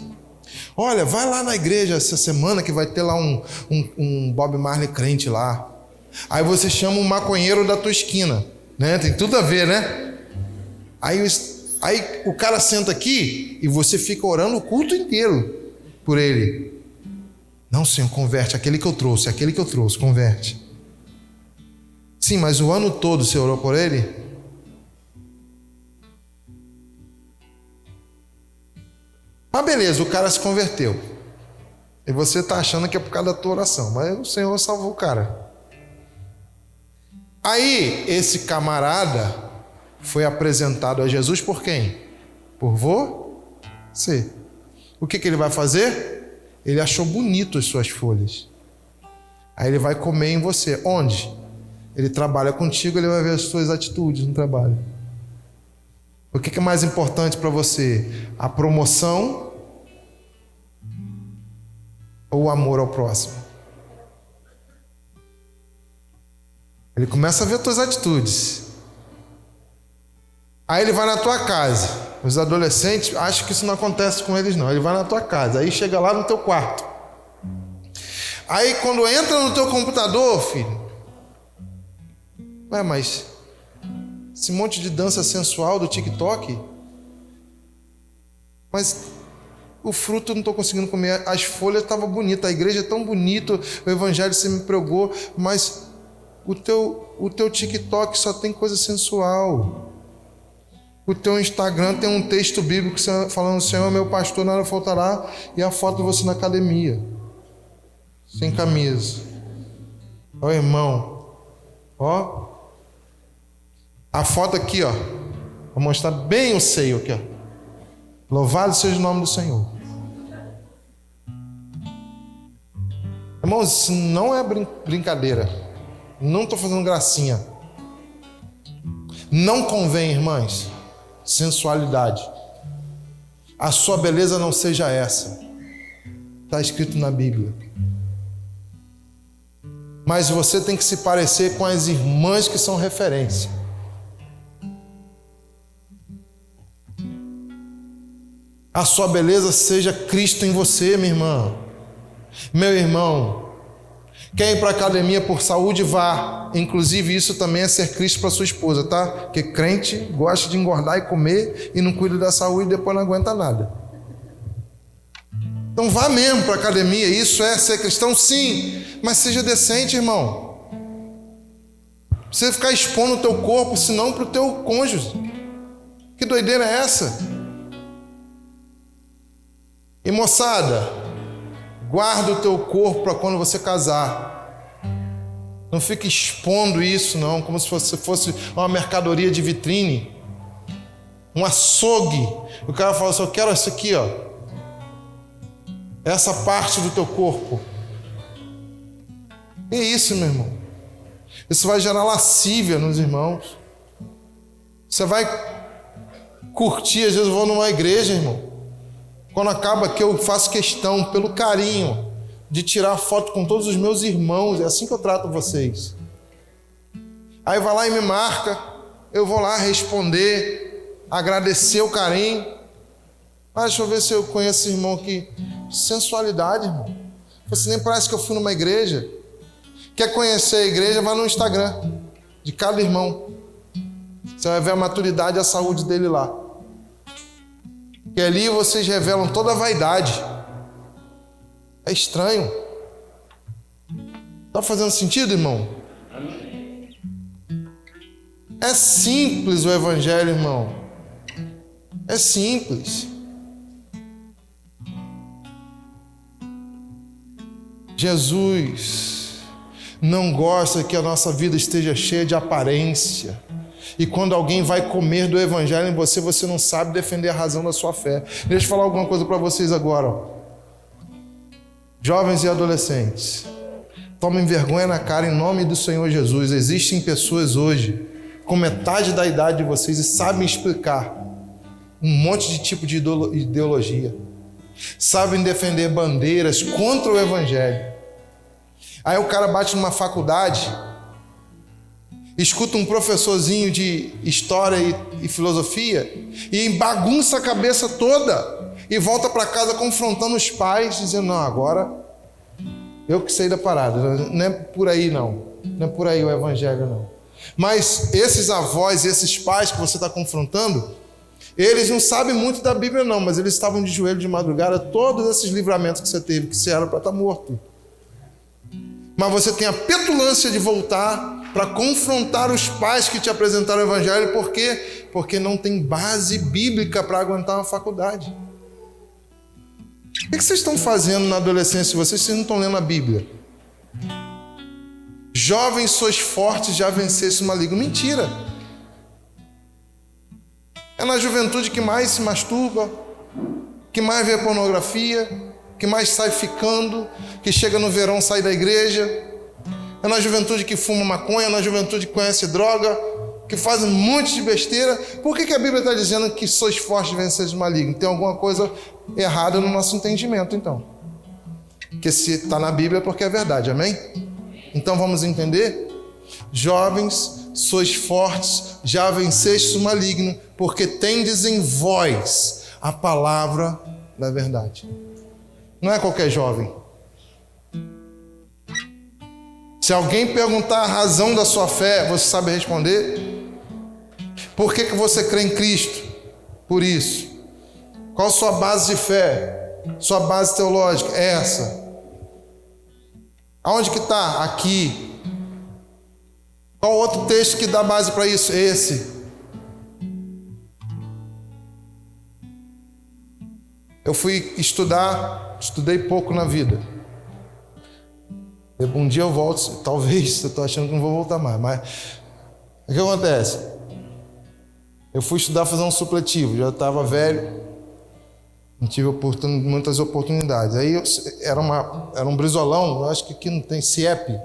Olha, vai lá na igreja essa semana que vai ter lá um Bob Marley crente lá. Aí você chama um maconheiro da tua esquina, né? Tem tudo a ver, né? Aí o cara senta aqui e você fica orando o culto inteiro por ele. Não, Senhor, converte aquele que eu trouxe, converte. Sim, mas o ano todo você orou por ele? Mas beleza, o cara se converteu. E você está achando que é por causa da tua oração. Mas o Senhor salvou o cara. Aí, esse camarada foi apresentado a Jesus por quem? Por você. O que ele vai fazer? Ele achou bonito as suas folhas. Aí ele vai comer em você. Onde? Ele trabalha contigo, ele vai ver as suas atitudes no trabalho. O que é mais importante para você? A promoção ou o amor ao próximo? Ele começa a ver as tuas atitudes. Aí ele vai na tua casa. Os adolescentes acham que isso não acontece com eles não. Ele vai na tua casa, aí chega lá no teu quarto. Aí quando entra no teu computador, filho, ué, mas esse monte de dança sensual do TikTok, mas o fruto eu não estou conseguindo comer, as folhas estavam bonitas, a igreja é tão bonita, o evangelho você me pregou, mas o teu TikTok só tem coisa sensual. O teu Instagram tem um texto bíblico falando: Senhor é meu pastor, nada faltará, e a foto de você na academia, sem camisa. Ó, irmão, ó, a foto aqui, ó, vou mostrar bem o seio aqui, ó. Louvado seja o nome do Senhor. Irmãos, isso não é brincadeira. Não estou fazendo gracinha. Não convém, irmãs, sensualidade. A sua beleza não seja essa. Está escrito na Bíblia. Mas você tem que se parecer com as irmãs que são referência. A sua beleza seja Cristo em você, minha irmã. Meu irmão, quer ir para a academia por saúde, vá. Inclusive isso também é ser Cristo para sua esposa, tá? Porque crente gosta de engordar e comer e não cuida da saúde e depois não aguenta nada. Então vá mesmo para a academia. Isso é ser cristão, sim, mas seja decente, irmão. Você ficar expondo o teu corpo, senão para o teu cônjuge. Que doideira é essa? E moçada, guarda o teu corpo para quando você casar. Não fique expondo isso não, como se fosse uma mercadoria de vitrine, um açougue. O cara fala assim: eu quero isso aqui, ó, essa parte do teu corpo. E é isso, meu irmão. Isso vai gerar lascívia nos irmãos. Você vai curtir, às vezes eu vou numa igreja, irmão, quando acaba que eu faço questão, pelo carinho, de tirar foto com todos os meus irmãos. É assim que eu trato vocês. Aí vai lá e me marca, eu vou lá responder, agradecer o carinho. Ah, deixa eu ver se eu conheço esse irmão aqui. Sensualidade, irmão. Você nem parece que eu fui numa igreja. Quer conhecer a igreja? Vai no Instagram de cada irmão. Você vai ver a maturidade e a saúde dele lá. Que ali vocês revelam toda a vaidade. É estranho. Está fazendo sentido, irmão? É simples o evangelho, irmão. É simples. Jesus não gosta que a nossa vida esteja cheia de aparência. E quando alguém vai comer do evangelho em você, você não sabe defender a razão da sua fé. Deixa eu falar alguma coisa para vocês agora, ó. Jovens e adolescentes, tomem vergonha na cara em nome do Senhor Jesus. Existem pessoas hoje com metade da idade de vocês e sabem explicar um monte de tipo de ideologia. Sabem defender bandeiras contra o evangelho. Aí o cara bate numa faculdade, escuta um professorzinho de história e filosofia e bagunça a cabeça toda e volta para casa confrontando os pais, dizendo: não, agora eu que sei da parada, não é por aí não é por aí o evangelho não. Mas esses avós, esses pais que você está confrontando, eles não sabem muito da Bíblia não, mas eles estavam de joelho de madrugada, todos esses livramentos que você teve, que você era para estar morto. Mas você tem a petulância de voltar para confrontar os pais que te apresentaram o evangelho. Por quê? Porque não tem base bíblica para aguentar uma faculdade. O que vocês estão fazendo na adolescência? Vocês não estão lendo a Bíblia. Jovens, sois fortes, já venceste o maligno. Mentira. É na juventude que mais se masturba, que mais vê pornografia, que mais sai ficando, que chega no verão, sai da igreja. É na juventude que fuma maconha, é na juventude que conhece droga, que faz um monte de besteira. Por que a Bíblia está dizendo que sois fortes, vencestes o maligno? Tem alguma coisa errada no nosso entendimento, então. Porque se está na Bíblia é porque é verdade, amém? Então vamos entender? Jovens, sois fortes, já vencestes o maligno, porque tendes em vós a palavra da verdade. Não é qualquer jovem. Se alguém perguntar a razão da sua fé, você sabe responder? Por que você crê em Cristo? Por isso. Qual a sua base de fé? Sua base teológica? É essa. Aonde que está? Aqui. Qual outro texto que dá base para isso? Esse. Eu fui estudar, estudei pouco na vida. Um dia eu volto, talvez, eu estou achando que não vou voltar mais, mas o que acontece? Eu fui estudar, fazer um supletivo, já estava velho, não tive muitas oportunidades. Aí era um brizolão, eu acho que aqui não tem CIEP,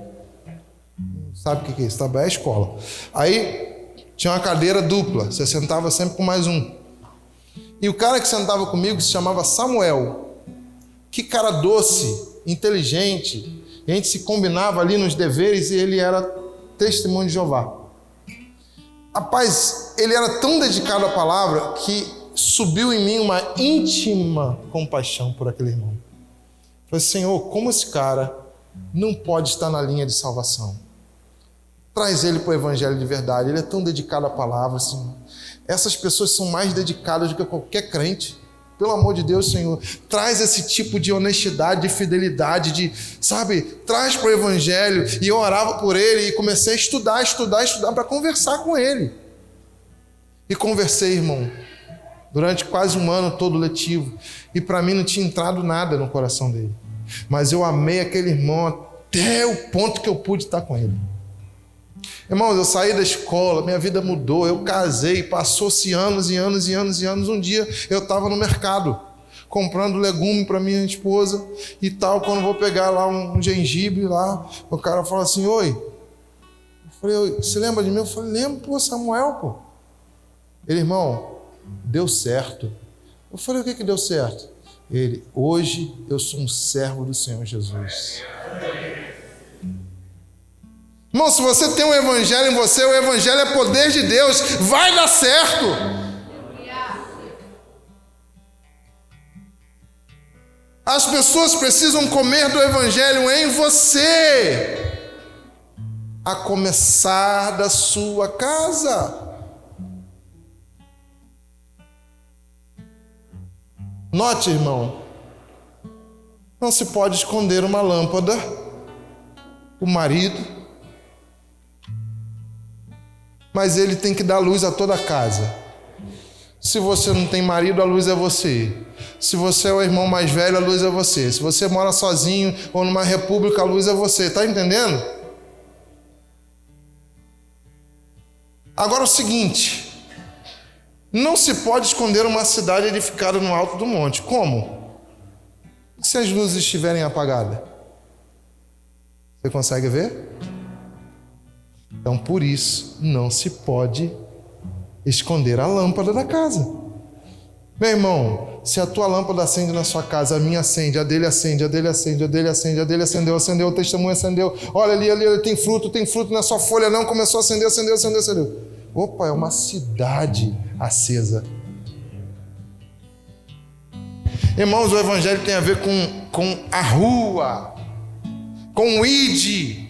sabe o que é isso? É a escola. Aí tinha uma cadeira dupla, você sentava sempre com mais um. E o cara que sentava comigo se chamava Samuel. Que cara doce, inteligente. A gente se combinava ali nos deveres e ele era testemunho de Jeová. Rapaz, ele era tão dedicado à palavra que subiu em mim uma íntima compaixão por aquele irmão. Eu falei, Senhor, como esse cara não pode estar na linha de salvação? Traz ele para o evangelho de verdade. Ele é tão dedicado à palavra, Senhor. Essas pessoas são mais dedicadas do que qualquer crente. Pelo amor de Deus, Senhor, traz esse tipo de honestidade, de fidelidade, traz para o evangelho. E eu orava por ele e comecei a estudar para conversar com ele. E conversei, irmão, durante quase um ano todo letivo. E para mim não tinha entrado nada no coração dele. Mas eu amei aquele irmão até o ponto que eu pude estar com ele. Irmãos, eu saí da escola, minha vida mudou, eu casei, passou-se anos e anos e anos e anos. Um dia eu estava no mercado, comprando legume para minha esposa e tal. Quando eu vou pegar lá um gengibre lá, o cara fala assim, oi. Eu falei, você lembra de mim? Eu falei, lembro, pô, Samuel, pô. Ele, irmão, deu certo. Eu falei, o que deu certo? Ele, hoje eu sou um servo do Senhor Jesus. Irmão, se você tem um evangelho em você, o evangelho é poder de Deus, vai dar certo. As pessoas precisam comer do evangelho em você, a começar da sua casa. Note, irmão, não se pode esconder uma lâmpada, o marido, mas ele tem que dar luz a toda a casa. Se você não tem marido, a luz é você. Se você é o irmão mais velho, a luz é você. Se você mora sozinho ou numa república, a luz é você. Está entendendo? Agora o seguinte, não se pode esconder uma cidade edificada no alto do monte. Como? Se as luzes estiverem apagadas? Você consegue ver? Então, por isso, não se pode esconder a lâmpada da casa. Meu irmão, se a tua lâmpada acende na sua casa, a minha acende, a dele acende, a dele acende, a dele acende, a dele acendeu, o testemunho acendeu. Olha ali, tem fruto na sua folha, não, começou a acender. Opa, é uma cidade acesa. Irmãos, o evangelho tem a ver com a rua, com o ide,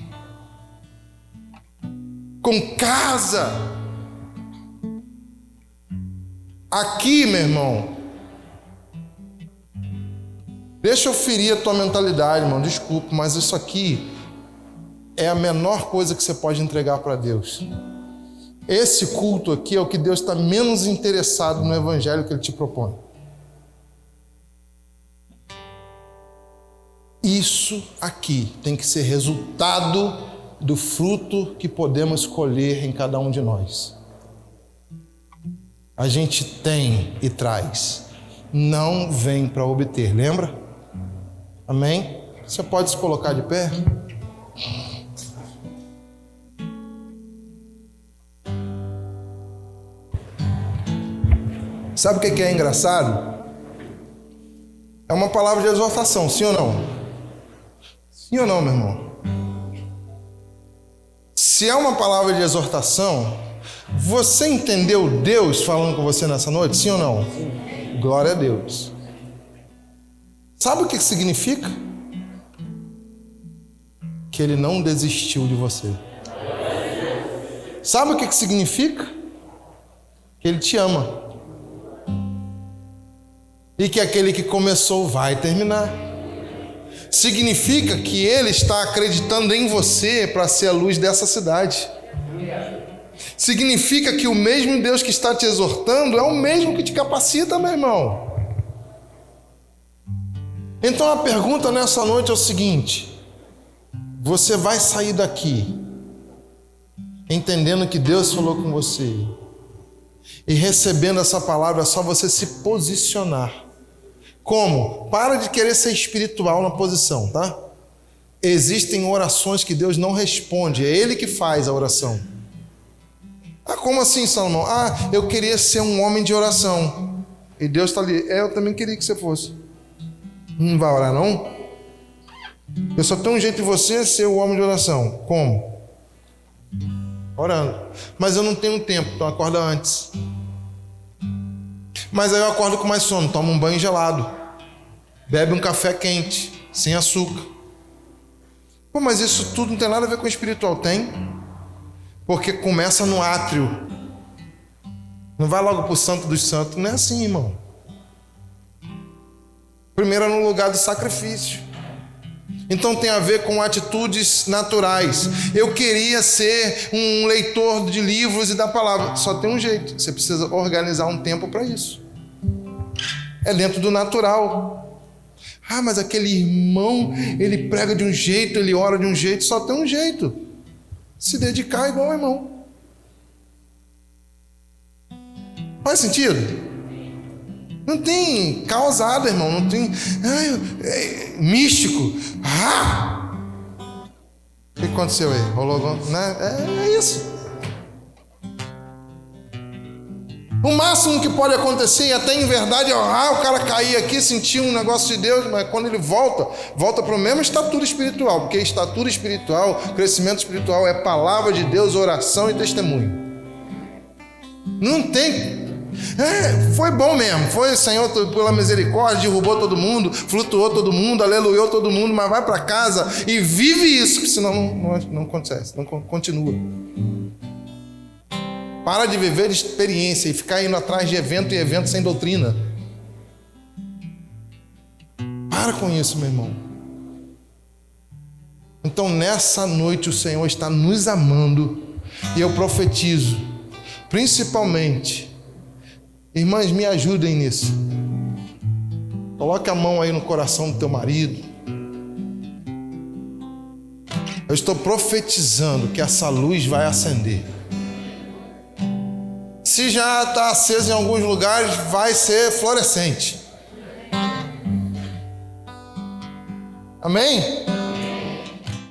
com casa. Aqui, meu irmão, deixa eu ferir a tua mentalidade, irmão, desculpa, mas isso aqui é a menor coisa que você pode entregar para Deus. Esse culto aqui é o que Deus está menos interessado no evangelho que Ele te propõe. Isso aqui tem que ser resultado do fruto que podemos colher em cada um de nós. A gente tem e traz, não vem para obter, lembra? Amém? Você pode se colocar de pé? Sabe o que é engraçado? É uma palavra de exortação, sim ou não? Sim ou não, meu irmão? Se é uma palavra de exortação, você entendeu Deus falando com você nessa noite? Sim ou não? Sim. Glória a Deus. Sabe o que significa? Que Ele não desistiu de você. Sabe o que significa? Que Ele te ama. E que aquele que começou vai terminar. Significa que Ele está acreditando em você para ser a luz dessa cidade. Significa que o mesmo Deus que está te exortando é o mesmo que te capacita, meu irmão. Então a pergunta nessa noite é o seguinte: você vai sair daqui entendendo que Deus falou com você e recebendo essa palavra, é só você se posicionar. Como? Para de querer ser espiritual na posição, tá? Existem orações que Deus não responde, é Ele que faz a oração. Ah, como assim, Salomão? Ah, eu queria ser um homem de oração. E Deus está ali. Eu também queria que você fosse. Não vai orar, não? Eu só tenho um jeito de você ser o homem de oração. Como? Orando. Mas eu não tenho tempo, então acorda antes. Mas aí eu acordo com mais sono, toma um banho gelado, bebe um café quente, sem açúcar. Pô, mas isso tudo não tem nada a ver com o espiritual, tem? Porque começa no átrio. Não vai logo para o santo dos santos, não é assim, irmão. Primeiro é no lugar do sacrifício. Então tem a ver com atitudes naturais. Eu queria ser um leitor de livros e da palavra. Só tem um jeito, você precisa organizar um tempo para isso. É dentro do natural. Ah, mas aquele irmão, ele prega de um jeito, ele ora de um jeito. Só tem um jeito: se dedicar igual ao irmão. Faz sentido? Não tem causada, irmão. Não tem místico. O que aconteceu aí? Rolou, né? É isso. O máximo que pode acontecer, e até em verdade, é o cara cair aqui, sentir um negócio de Deus, mas quando ele volta para a mesma estatura espiritual, porque estatura espiritual, crescimento espiritual é palavra de Deus, oração e testemunho. Não tem. Foi bom mesmo, foi, Senhor, pela misericórdia, derrubou todo mundo, flutuou todo mundo, aleluiou todo mundo, mas vai para casa e vive isso, que senão não acontece, não continua. Para de viver de experiência e ficar indo atrás de evento em evento sem doutrina. Para com isso, meu irmão. Então nessa noite o Senhor está nos amando, e eu profetizo, principalmente, irmãs, me ajudem nisso. Coloque a mão aí no coração do teu marido. Eu estou profetizando que essa luz vai acender. Se já está acesa em alguns lugares, vai ser fluorescente. Amém?